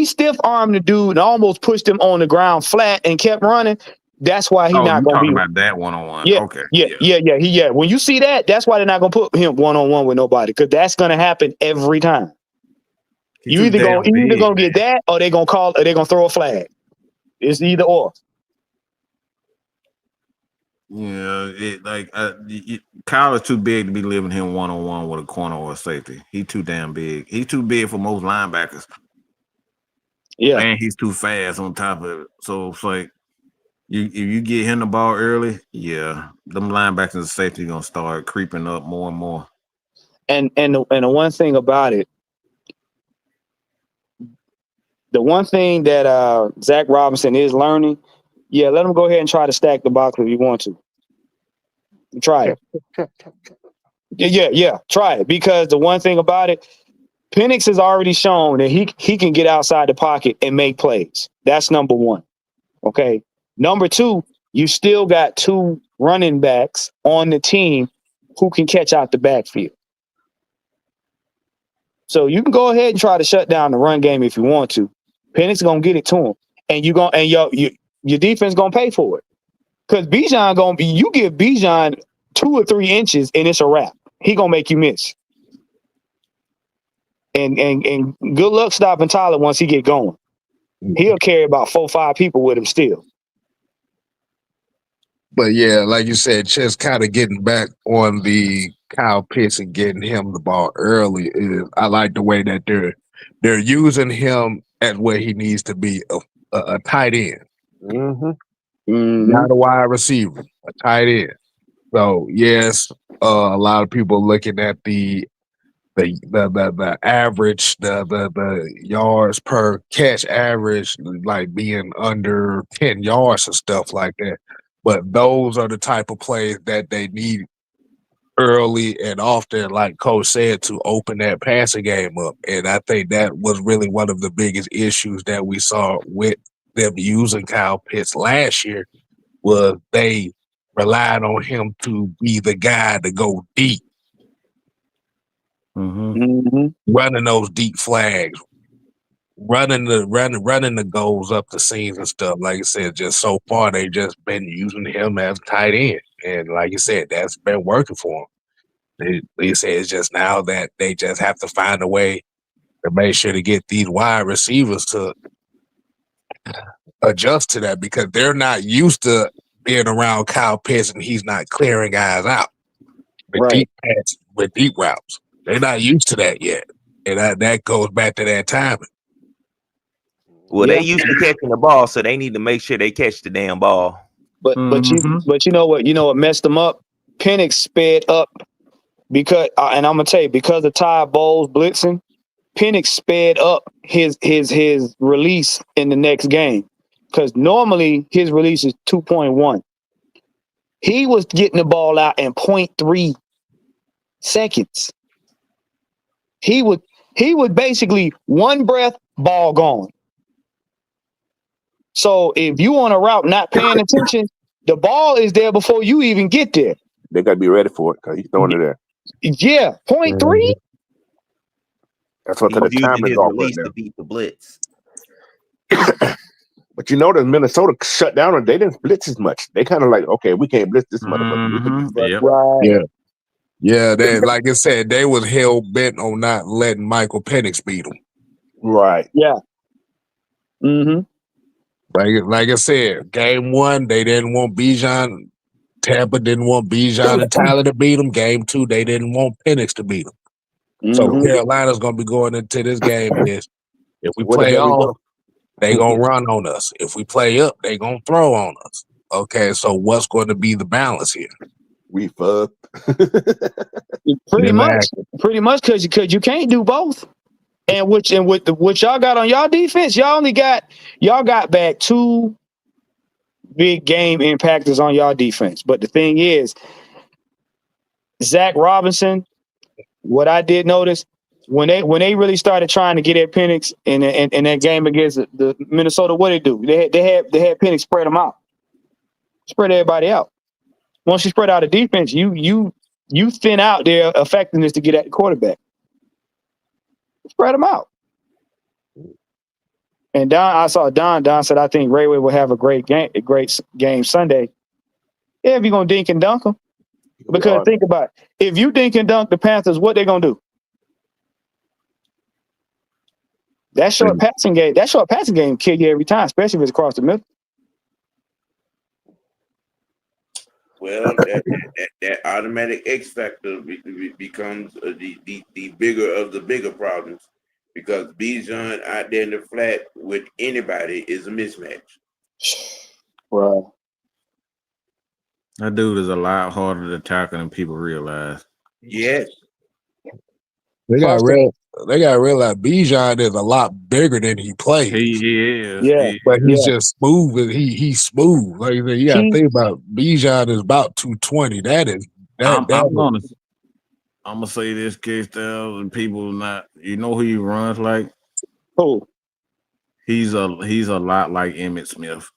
stiff armed the dude and almost pushed him on the ground flat and kept running. That's why he's not going to be about that one-on-one. Yeah, okay. Yeah. When you see that, that's why they're not going to put him one-on-one with nobody, because that's going to happen every time. You either going to get that, or they're going to throw a flag. It's either or. Yeah, Kyle is too big to be living him one-on-one with a corner or a safety. He's too damn big. He's too big for most linebackers. Yeah, and he's too fast on top of it. So it's like if you get him the ball early, yeah, them linebackers and safety gonna start creeping up more and more. And the one thing about it, the one thing that Zach Robinson is learning, let him go ahead and try to stack the box if you want to. Try it. Yeah, try it, because the one thing about it, Penix has already shown that he can get outside the pocket and make plays. That's number one. Okay. Number two, you still got two running backs on the team who can catch out the backfield. So you can go ahead and try to shut down the run game if you want to. Penix gonna get it to him, and your defense gonna pay for it. Because Bijan you give Bijan 2 or 3 inches and it's a wrap. He gonna make you miss. And good luck stopping Tyler once he get going. He'll carry about 4 or 5 people with him still. But yeah, like you said, just kind of getting back on the Kyle Pitts and getting him the ball early. I like the way that they're using him at where he needs to be, a tight end, not a wide receiver, a tight end. So yes, a lot of people looking at the average, the yards per catch average, like being under 10 yards and stuff like that. But those are the type of plays that they need early and often, like Coach said, to open that passing game up. And I think that was really one of the biggest issues that we saw with them using Kyle Pitts last year, was they relied on him to be the guy to go deep. Running those deep flags, running the goals up the seams and stuff. Like I said, just so far they just been using him as tight end, and like you said, that's been working for them. They say it's just now that they just have to find a way to make sure to get these wide receivers to adjust to that, because they're not used to being around Kyle Pitts and he's not clearing guys out with deep passes, with deep routes. They're not used to that yet, and that goes back to that timing. Well, they used to catching the ball, so they need to make sure they catch the damn ball. But you know what messed them up? Penix sped up because, and I'm gonna tell you, because of Ty Bowles blitzing, Penix sped up his release in the next game, because normally his release is 2.1. He was getting the ball out in 0.3 seconds. He would basically one breath, ball gone. So if you on a route not paying attention, the ball is there before you even get there. They got to be ready for it, because he's throwing it there. Yeah, 0.3. That's what the time is off right now. To beat the blitz. But you notice Minnesota shut down and they didn't blitz as much. They kind of like, okay, we can't blitz this motherfucker. Right. Yeah, they, like I said, they was hell bent on not letting Michael Penix beat them. Right. Yeah. Like I said, game 1, they didn't want Bijan. Tampa didn't want Bijan and Tyler to beat them. Game 2, they didn't want Penix to beat them. So Carolina's going to be going into this game is, if we play off, they going to run on us. If we play up, they going to throw on us. Okay, so what's going to be the balance here? We fucked. Pretty much, because you can't do both. And with what y'all got on y'all defense, y'all got back 2 big game impactors on y'all defense. But the thing is, Zach Robinson, what I did notice when they really started trying to get at Penix in that game against the Minnesota, what they do? They had Penix spread them out, spread everybody out. Once you spread out the defense, you thin out their effectiveness to get at the quarterback. Spread them out. And I saw Don said, I think Rayway will have a great game Sunday. Yeah, if you're gonna dink and dunk them. Because think about it. If you dink and dunk the Panthers, what they gonna do? That short passing game kill you every time, especially if it's across the middle. Well, that automatic X factor becomes the bigger of the bigger problems, because Bijan out there in the flat with anybody is a mismatch. Right. That dude is a lot harder to tackle than people realize. Yes. They got to realize Bijan is a lot bigger than he plays. He is. Yeah. But he's just smooth. He's smooth. Like you got to think about Bijan is about 220. I'm gonna say this case though, and people not. You know who he runs like? Who? He's a lot like Emmitt Smith.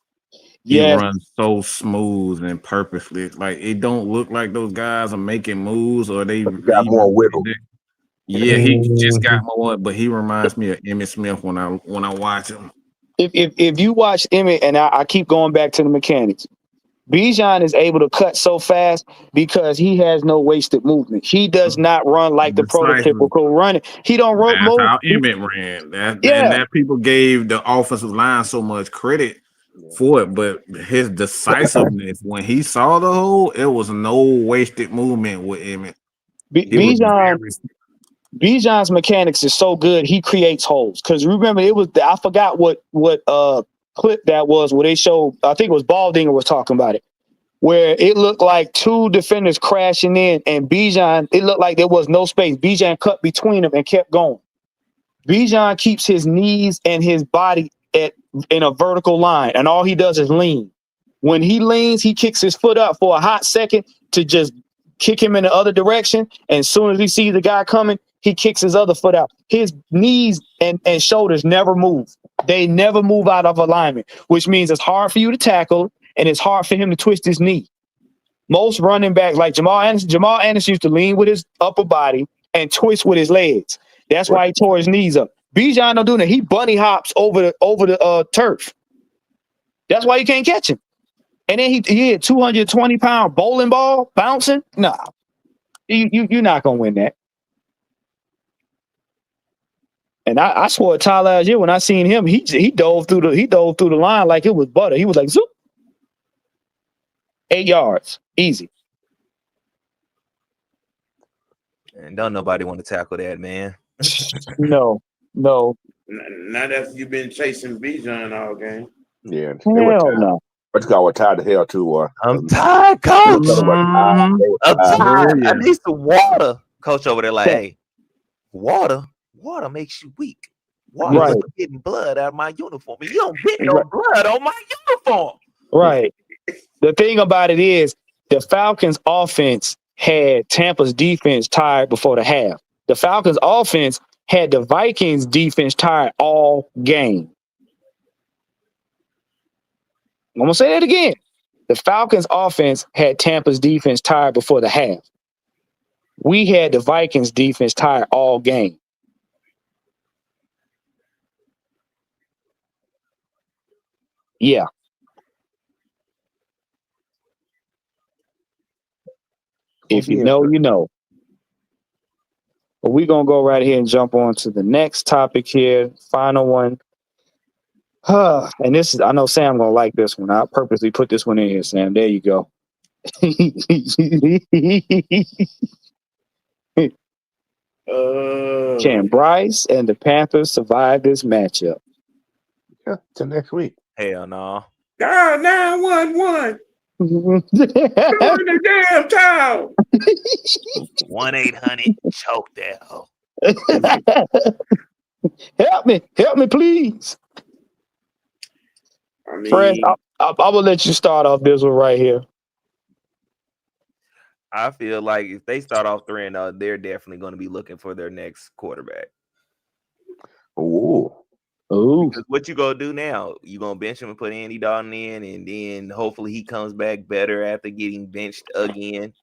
He runs so smooth and purposely. Like it don't look like those guys are making moves or they got more wiggle. Yeah, he just got more, but he reminds me of Emmitt Smith when I watch him. If you watch Emmitt, and I keep going back to the mechanics, Bijan is able to cut so fast because he has no wasted movement. He does not run like the prototypical running. He don't run. That's how Emmitt ran. And that people gave the offensive line so much credit for it, but his decisiveness when he saw the hole, it was no wasted movement with Emmitt. Bijan's mechanics is so good, he creates holes. Because remember, I forgot what clip that was where they showed, I think it was Baldinger was talking about it, where it looked like 2 defenders crashing in, and Bijan, it looked like there was no space. Bijan cut between them and kept going. Bijan keeps his knees and his body in a vertical line, and all he does is lean. When he leans, he kicks his foot up for a hot second to just kick him in the other direction, and as soon as he sees the guy coming, he kicks his other foot out. His knees and shoulders never move. They never move out of alignment, which means it's hard for you to tackle, and it's hard for him to twist his knee. Most running backs, like Jamal Anderson used to lean with his upper body and twist with his legs. That's why he tore his knees up. Bijan don't do that. He bunny hops over the turf. That's why you can't catch him. And then he hit 220-pound bowling ball bouncing. Nah, you're not gonna win that. And I swore at Ty last year when I seen him, he dove through the line like it was butter. He was like, zoop, 8 yards, easy. And don't nobody want to tackle that, man. No. Not after you've been chasing Bijan all game. Yeah, hell no. But you got tired of hell too. I'm tired, coach. I'm tired. I need some water. Coach over there, like, hey, water makes you weak. Water is getting blood out of my uniform. You don't get no blood on my uniform. Right. The thing about it is, the Falcons' offense had Tampa's defense tired before the half. The Falcons' offense had the Vikings' defense tired all game. I'm going to say that again. The Falcons' offense had Tampa's defense tired before the half. We had the Vikings' defense tired all game. Yeah. If you know, you know. But we're going to go right here and jump on to the next topic here. Final one. And this is, I know Sam going to like this one. I purposely put this one in here, Sam. There you go. Can Bryce and the Panthers survive this matchup? Yeah, till next week. Hell no. God, 911. Go in the damn town. 1-800 choke that hoe. Help me, please. I mean, Fred, I will let you start off this one right here. I feel like if they start off 3-0, they're definitely going to be looking for their next quarterback. Ooh. Because what you gonna do now? You gonna bench him and put Andy Dalton in, and then hopefully he comes back better after getting benched again.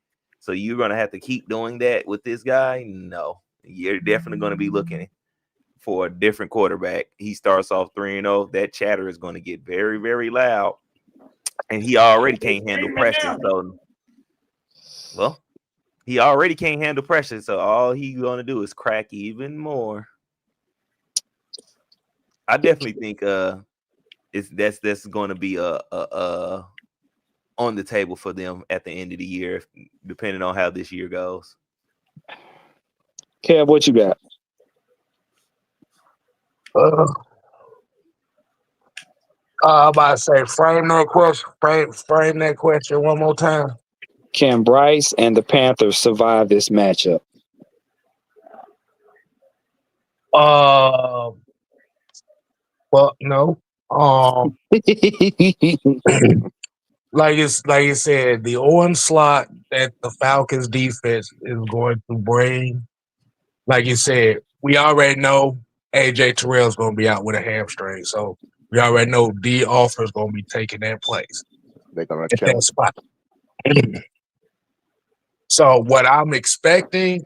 So you're gonna have to keep doing that with this guy? No, you're definitely gonna be looking for a different quarterback. He starts off 3-0. That chatter is going to get very, very loud, and he already can't handle pressure. So, well, he already can't handle pressure. So all he's gonna do is crack even more. I definitely think that's going to be on the table for them at the end of the year, depending on how this year goes. Kev, what you got? I'm about to say, frame that question one more time. Can Bryce and the Panthers survive this matchup? Well, no. Like you said, the onslaught that the Falcons defense is going to bring. Like you said, we already know AJ Terrell's going to be out with a hamstring, so we already know D. Offer's going to be taking that place. They're gonna at that spot. So what I'm expecting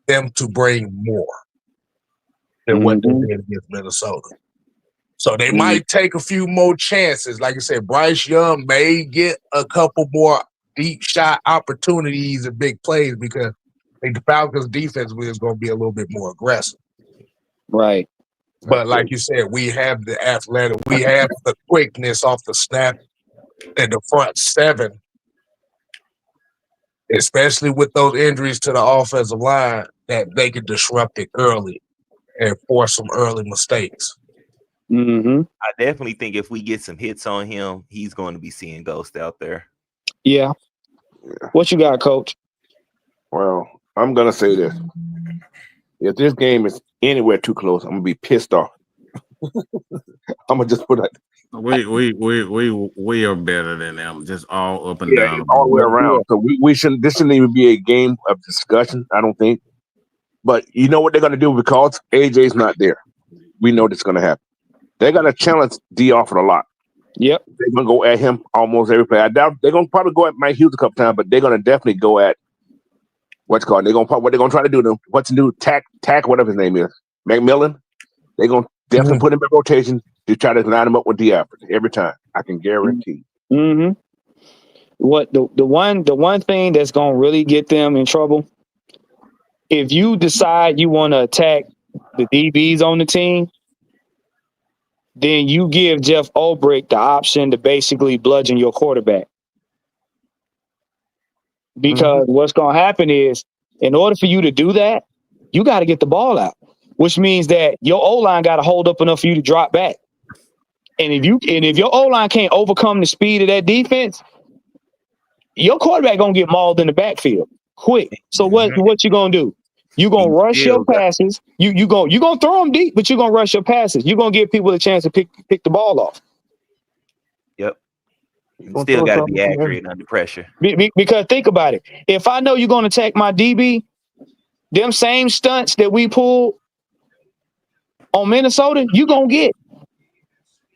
them to bring more than what they did against Minnesota. So they might take a few more chances. Like I said, Bryce Young may get a couple more deep shot opportunities and big plays because I think the Falcons defense is going to be a little bit more aggressive. Right. But like you said, we have the athletic, we have the quickness off the snap in the front seven, especially with those injuries to the offensive line, that they can disrupt it early and force some early mistakes. I definitely think if we get some hits on him, he's going to be seeing ghosts out there. Yeah. What you got, Coach? Well, I'm gonna say this: if this game is anywhere too close, I'm gonna be pissed off. I'm gonna just put it. We are better than them, just all up and down, all the way around. So we shouldn't. This shouldn't even be a game of discussion, I don't think. But you know what they're gonna do because AJ's not there. We know this is gonna happen. They're gonna challenge D. Offer a lot. Yep. They're gonna go at him almost every play. I doubt they're gonna probably go at Mike Hughes a couple times, but they're gonna definitely go at what's called. What they're gonna try to do them. What's new? Tack, whatever his name is, McMillan. They're gonna definitely put him in rotation to try to line him up with D. Offer every time. I can guarantee. What the one thing that's gonna really get them in trouble, if you decide you want to attack the DBs on the team, then you give Jeff Ulbrich the option to basically bludgeon your quarterback. Because what's going to happen is, in order for you to do that, you got to get the ball out, which means that your O-line got to hold up enough for you to drop back. And if your O-line can't overcome the speed of that defense, your quarterback going to get mauled in the backfield quick. So what you going to do? You're going to rush your passes. You're going to throw them deep, but you're going to rush your passes. You're going to give people a chance to pick the ball off. Yep. You still got to be accurate under pressure. Because think about it. If I know you're going to attack my DB, them same stunts that we pulled on Minnesota, you're going to get.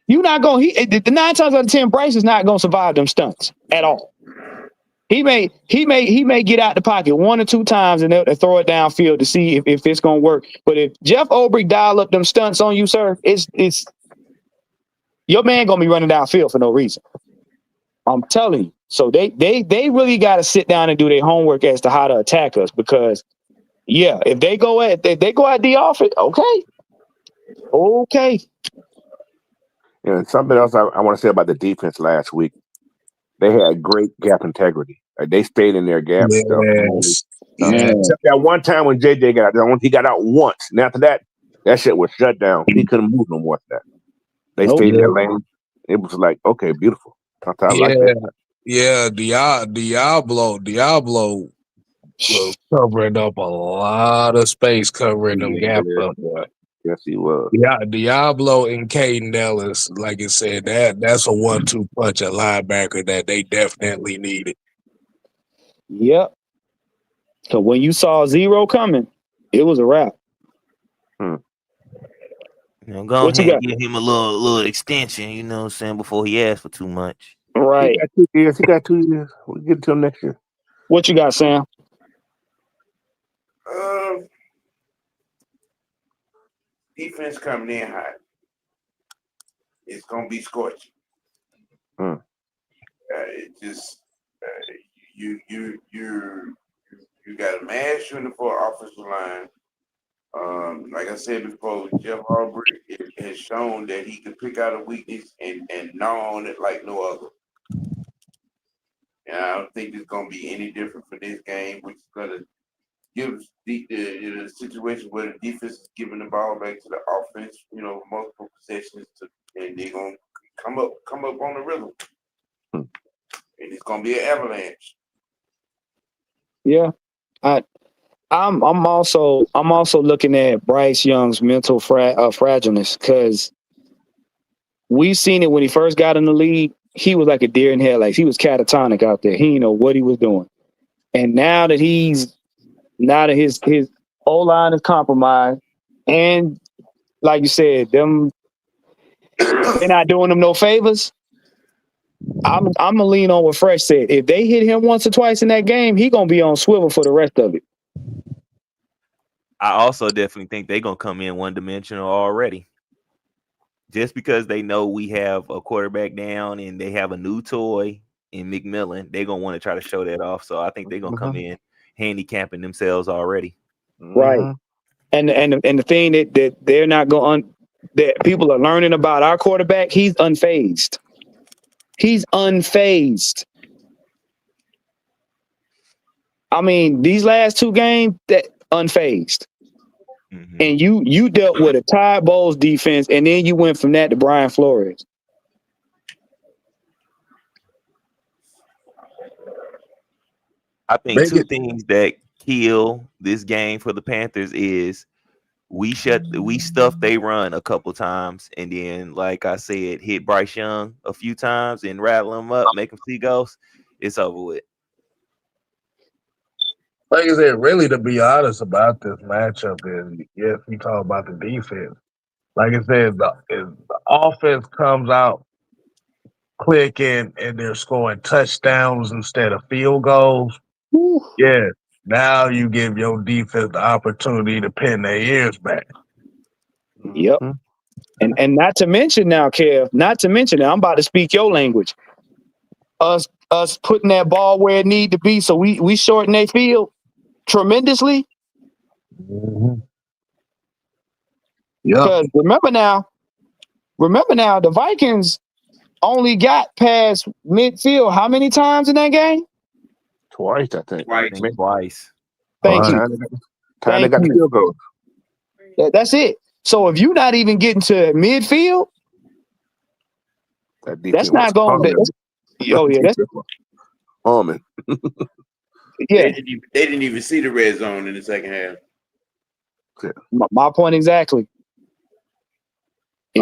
You're not going to – the 9 times out of 10, Bryce is not going to survive them stunts at all. He may get out the pocket 1 or 2 times and they'll throw it downfield to see if it's gonna work. But if Jeff Ulbrich dial up them stunts on you, sir, it's your man gonna be running downfield for no reason. I'm telling you. So they really got to sit down and do their homework as to how to attack us because, if they go at the offense, okay. And something else I want to say about the defense last week. They had great gap integrity. Like they stayed in their gap stuff. Except that one time when JJ got out, he got out once. And after that shit was shut down. He couldn't move no more after that. They stayed in their lane. It was like, okay, beautiful. I like that. Yeah, Diablo covering up a lot of space, covering them gaps up. Yes, he was. Yeah, Diablo and Caden Ellis, like I said, that's a 1-2 punch at linebacker that they definitely needed. Yep. So when you saw zero coming, it was a wrap. You know, go ahead and give him a little extension, you know what I'm saying, before he asks for too much. Right. He got 2 years. He got 2 years. We'll get to him next year. What you got, Sam? Defense coming in hot. It's gonna be scorching. It just you got a mass unit for offensive line. Like I said before, Jeff Albrecht has shown that he can pick out a weakness and gnaw on it like no other. And I don't think it's gonna be any different for this game, which is gonna give the situation where the defense is giving the ball back to the offense, you know, multiple possessions, and they're gonna come up on the rhythm, and it's gonna be an avalanche. Yeah, I'm also looking at Bryce Young's mental fragileness, because we've seen it when he first got in the league. He was like a deer in headlights. He was catatonic out there. He didn't know what he was doing. And now that his O-line is compromised, and like you said, they're not doing them no favors. I'm gonna lean on what Fresh said. If they hit him once or twice in that game, he gonna be on swivel for the rest of it. I also definitely think they're gonna come in one-dimensional already. Just because they know we have a quarterback down and they have a new toy in McMillan, they're gonna want to try to show that off. So I think they're gonna come in handicapping themselves already. Right. And the thing that they're not going, that people are learning about our quarterback, he's unfazed. He's unfazed. I mean, these last 2 games, that unfazed. And you dealt with a Ty Bowles defense, and then you went from that to Brian Flores. I think 2 things that kill this game for the Panthers is we stuffed they run a couple times, and then, like I said, hit Bryce Young a few times and rattle him up, make him see ghosts. It's over with. Like I said, really, to be honest about this matchup is, yes, we talk about the defense. Like I said, the offense comes out clicking and they're scoring touchdowns instead of field goals. Yeah, now you give your defense the opportunity to pin their ears back. Yep. And not to mention now, Kev, I'm about to speak your language. Us putting that ball where it need to be, so we shorten their field tremendously. Because remember now, the Vikings only got past midfield how many times in that game? Twice, I think. Twice. Thank you. Time they got the field goal. That's it. So if you're not even getting to midfield, that's not going to be. Oh, yeah. That's Harmon. Yeah. They didn't even see the red zone in the second half. My point exactly. I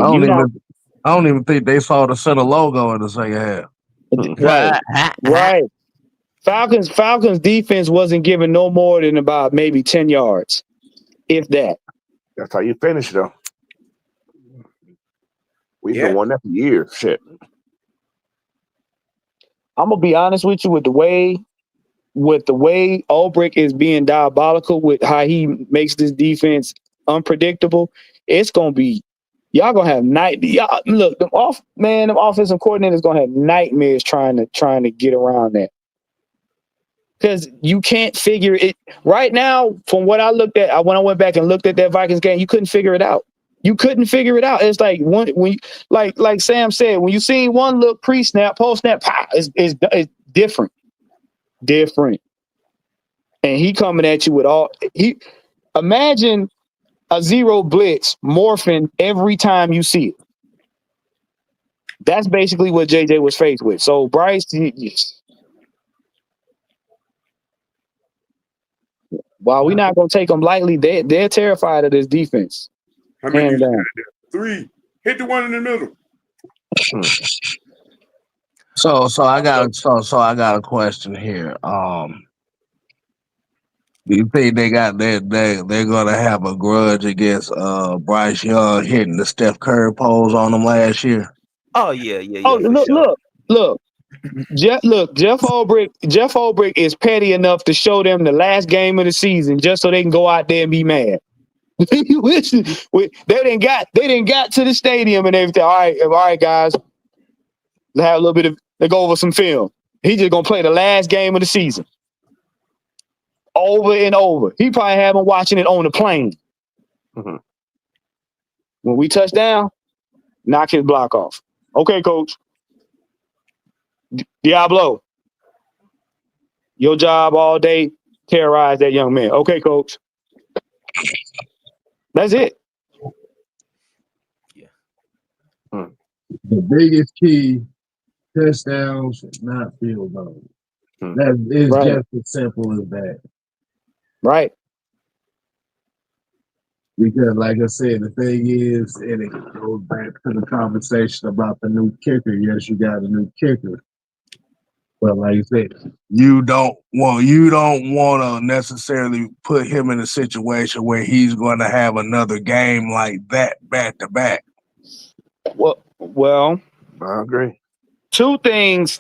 don't even think they saw the center logo in the second half. Right. Falcons defense wasn't giving no more than about maybe 10 yards, if that. That's how you finish, though. We've been won that for years. Shit. I'm gonna be honest with you, with the way Ulbrich is being diabolical with how he makes this defense unpredictable. It's gonna be, y'all gonna have look, the offensive coordinator is gonna have nightmares trying to get around that, because you can't figure it right now. From what I looked at, when I went back and looked at that Vikings game, you couldn't figure it out. It's like like Sam said, when you see one look pre-snap, post-snap, it's different. And he coming at you with imagine a zero blitz morphing every time you see it. That's basically what JJ was faced with. So Bryce, While we're not gonna take them lightly, they're terrified of this defense. How many Hands you down. got there? 3. Hit the one in the middle. So I got a question here. Do you think they're gonna have a grudge against Bryce Young hitting the Steph Curry pose on them last year? Oh yeah, Oh, for sure. look. Jeff Ulbrich is petty enough to show them the last game of the season just so they can go out there and be mad. They didn't got to the stadium and everything. All right, guys. Let's have a little bit of let's go over some film. He just gonna play the last game of the season. Over and over. He probably had been watching it on the plane. Mhm. When we touch down, knock his block off. Okay, coach. Diablo. Your job all day, terrorize that young man. Okay, coach. That's it. Yeah. The biggest key, touchdowns, not field goals. That is Right. just as simple as that. Right. Because, like I said, the thing is, and it goes back to the conversation about the new kicker. Yes, you got a new kicker, but like I said, you don't want to necessarily put him in a situation where he's going to have another game like that back to back. Well, I agree. two things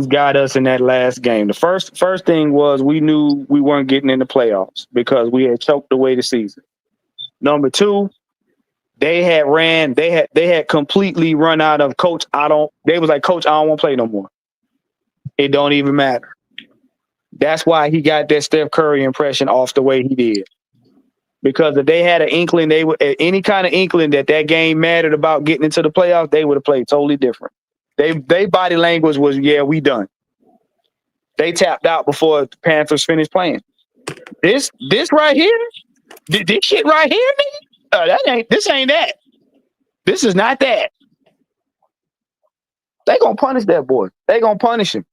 got us in that last game. The first thing was we knew we weren't getting in the playoffs because we had choked away the season. Number two, they had completely run out of coach. They was like, coach, I don't want to play no more. It don't even matter. That's why he got that Steph Curry impression off the way he did. Because if they had an inkling, they would any kind of inkling that game mattered about getting into the playoffs, they would have played totally different. They body language was, yeah, we done. They tapped out before the Panthers finished playing. This right here, this shit right here, this ain't that. This is not that. They gonna punish that boy. They gonna punish him.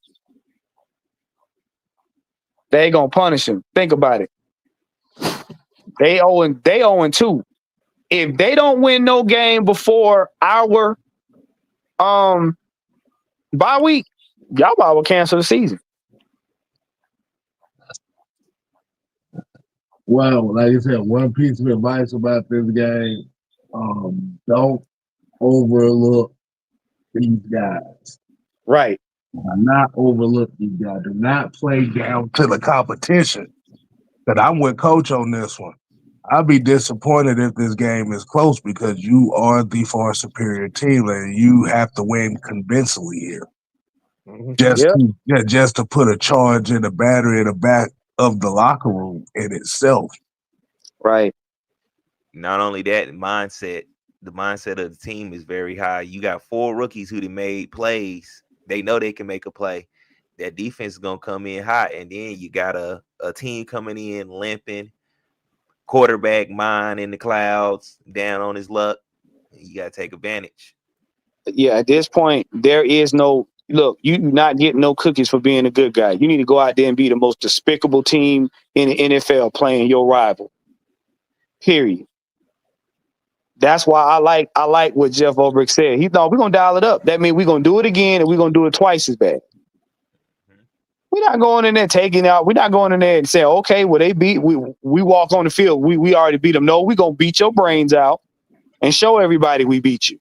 They gonna punish him. Think about it. They 0-2. If they don't win no game before our bye week, y'all will cancel the season. Well, like I said, one piece of advice about this game: don't overlook these guys. Right. Do not overlook these guys. Do not play down to the competition. But I'm with Coach on this one. I'd be disappointed if this game is close because you are the far superior team and you have to win convincingly here. Just to put a charge in the battery in the back of the locker room in itself. Right. Not only that, the mindset of the team is very high. You got 4 rookies who made plays. They know they can make a play. That defense is gonna come in hot, and then you got a team coming in limping, quarterback mind in the clouds, down on his luck. You gotta take advantage. Yeah, at this point, there is no look. You do not get no cookies for being a good guy. You need to go out there and be the most despicable team in the NFL playing your rival. Period. That's why I like what Jeff Ulbrich said. He thought we're gonna dial it up. That means we're gonna do it again, and we're gonna do it twice as bad. We're not going in there taking out. We're not going in there and saying, okay, well, they beat. We walk on the field. We already beat them. No, we're gonna beat your brains out and show everybody we beat you.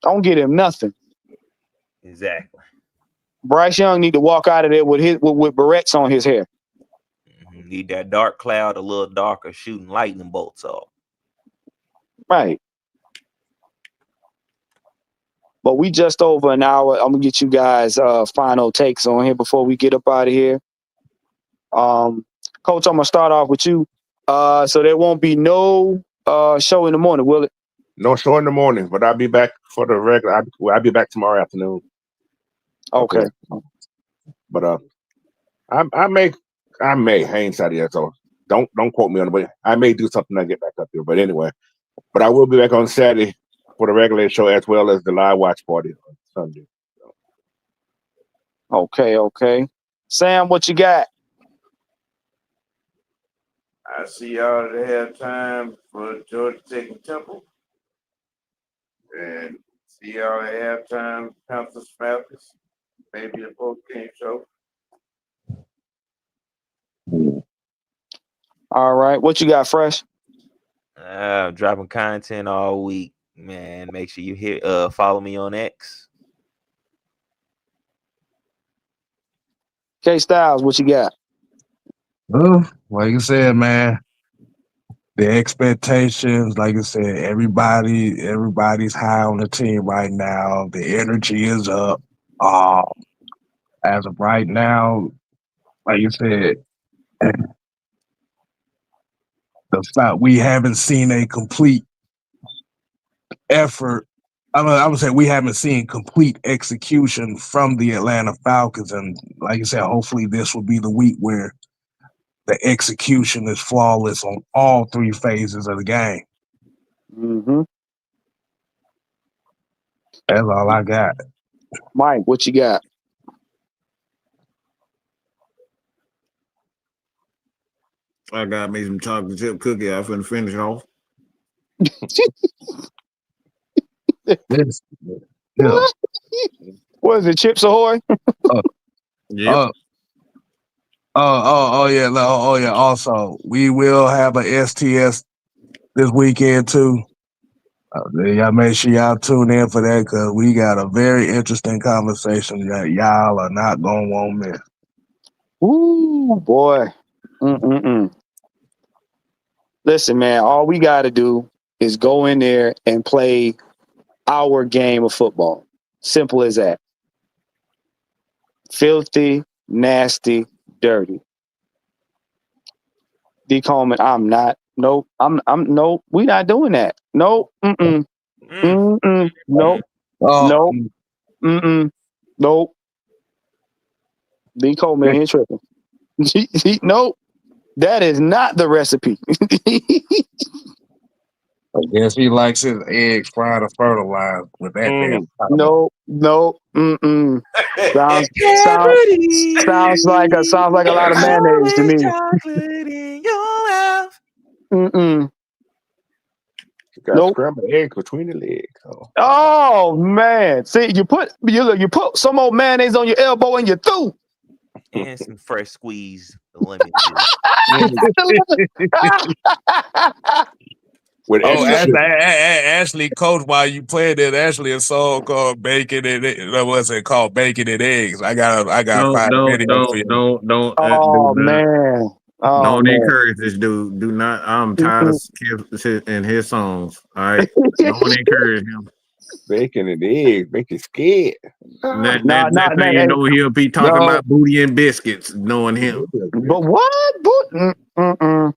Don't get him nothing. Exactly. Bryce Young need to walk out of there with barrettes on his hair. Need that dark cloud a little darker, shooting lightning bolts off. Right. But we just over an hour. I'm gonna get you guys final takes on here before we get up out of here. Coach, I'm gonna start off with you. So there won't be no show in the morning, will it? No show in the morning, but I'll be back for the regular. I'll be back tomorrow afternoon. Okay. But I may Haynes out here, so don't quote me on it, but I may do something to get back up here. But anyway, but I will be back on Saturday for the regular show as well as the live watch party on Sunday. So. Okay. Sam, what you got? I see y'all at halftime for Georgia Tech and Temple. And see y'all at halftime, Panthers Falcons. Maybe a post-game show. All right. What you got, Fresh? Dropping content all week, man. Make sure you follow me on X. K Styles, what you got? Like you said, man, the expectations, like I said, everybody's high on the team right now. The energy is up. As of right now, like you said, the fact we haven't seen a complete effort. I would say we haven't seen complete execution from the Atlanta Falcons, and like I said, hopefully this will be the week where the execution is flawless on all three phases of the game. Mm-hmm. That's all I got. Mike, what you got? I got me some chocolate chip cookie. I'm finna finish it off. Yeah. What is it, Chips Ahoy? Yeah. Yeah. Also, we will have a STS this weekend too. Y'all make sure y'all tune in for that because we got a very interesting conversation that y'all are not gonna want to miss. Ooh, boy. Listen, man, all we got to do is go in there and play our game of football. Simple as that. Filthy, nasty, dirty. D. Coleman, I'm not. Nope. Nope. We not doing that. Nope. Nope. Nope. Nope. D. Coleman ain't tripping. Nope. That is not the recipe. I guess he likes his eggs fried or fertilized with that damn. No. Sounds like a lot of mayonnaise to me. Chocolate in your mouth. You got scrambled eggs between the legs. Oh man! See, you put some old mayonnaise on your elbow and you're through. And some fresh squeezed lemon juice. Ashley, coach, while you playing it, Ashley a song called "Bacon and what's it called? Bacon and Eggs." I got Don't. Oh man! Don't encourage this dude. Do not. I'm tired of in his songs. All right. Don't encourage him. Bacon and eggs make you scared. You know he'll be talking about booty and biscuits, knowing him. But what? No,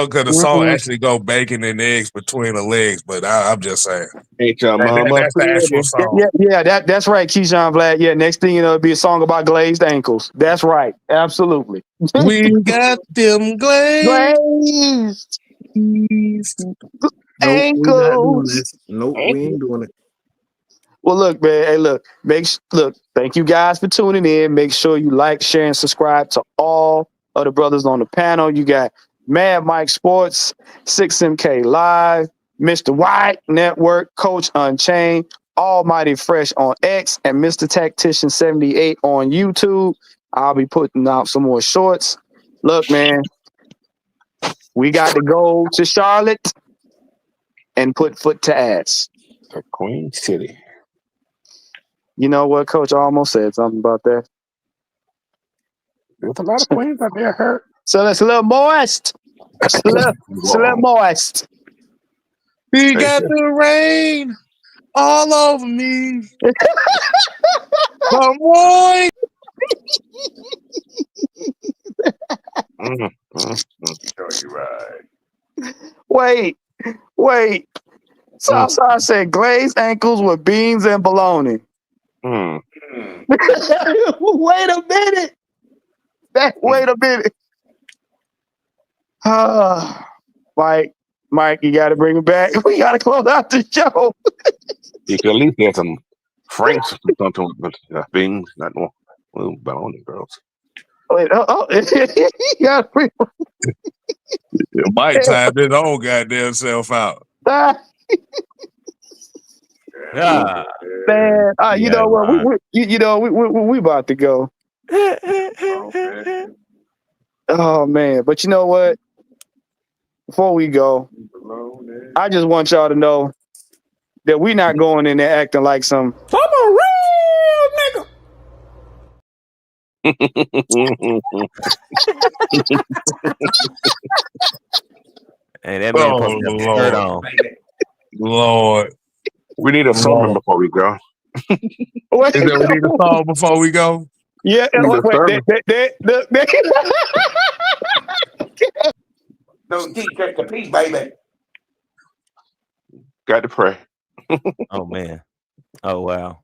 because the song actually go bacon and eggs between the legs. But I'm just saying, ain't your mama? That's the actual song. Yeah, that's right, Keyshawn Vlad. Yeah, next thing you know, it'll be a song about glazed ankles. That's right, absolutely. We got them glazed ankles. Nope, we ain't doing it. Well, look, man. Hey, look. Thank you guys for tuning in. Make sure you like, share, and subscribe to all of the brothers on the panel. You got Mad Mike Sports, 6MK Live, Mr. White Network, Coach Unchained, Almighty Fresh on X, and Mr. Tactician 78 on YouTube. I'll be putting out some more shorts. Look, man, we got to go to Charlotte and put foot to ass. The Queen City. You know what, Coach? I almost said something about that. There's a lot of queens out there hurt. So that's a little moist. It's a little moist. We got the rain all over me. Come on. You're right. Wait. Southside said glazed ankles with beans and bologna. Wait a minute. Wait a minute. Mike, you got to bring it back. We got to close out the show. You can at least get some Franks or something with beans, not bologna, girls. Wait, yeah. Mike timed his own goddamn self out. Yeah. Man, you know what? We about to go. Oh man, but you know what? Before we go, I just want y'all to know that we not going in there acting like some. I'm a real And that man supposed to have a shirt on. Lord. We need a sermon before we go. Is that we need a song before we go? Yeah. Don't teach us to peace, baby. Got to pray. Oh man. Oh wow.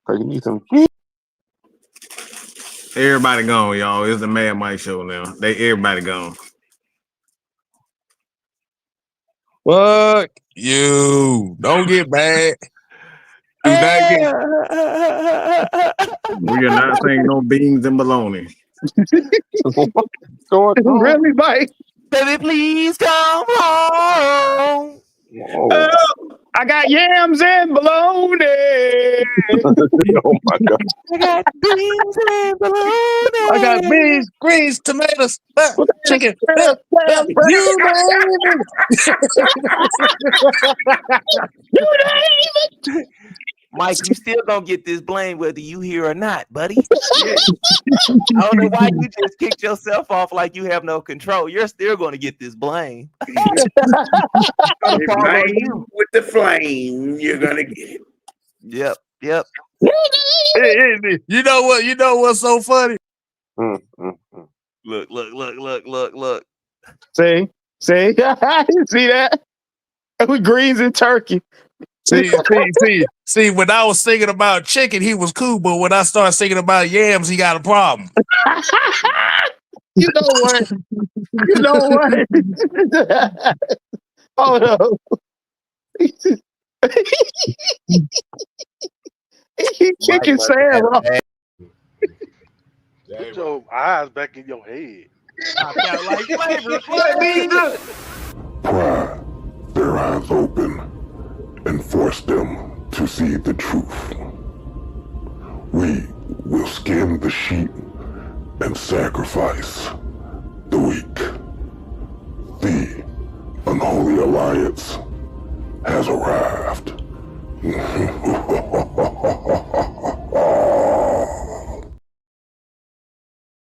You need some. Everybody gone, y'all. It's the Mad Mike show now. Everybody gone. What? You don't get mad. Do not get. We are not saying no beans and bologna. Really, Mike? Baby, please come home. Oh. I got yams and bologna. Oh my God. I got beans and bologna. I got beans, greens, tomatoes, chicken. You Mike, you still gonna get this blame whether you here or not, buddy. I don't know why you just kicked yourself off like you have no control. You're still gonna get this blame. With the flame, you're gonna get it. Yep. You know what? You know what's so funny? Look. See, see that? With greens and turkey. See. When I was singing about chicken, he was cool, but when I started singing about yams, he got a problem. You know what? Oh no. He kicking Sam off. Put your eyes back in your head. Pry their eyes open and force them to see the truth. We will skin the sheep and sacrifice the weak. The unholy alliance has arrived.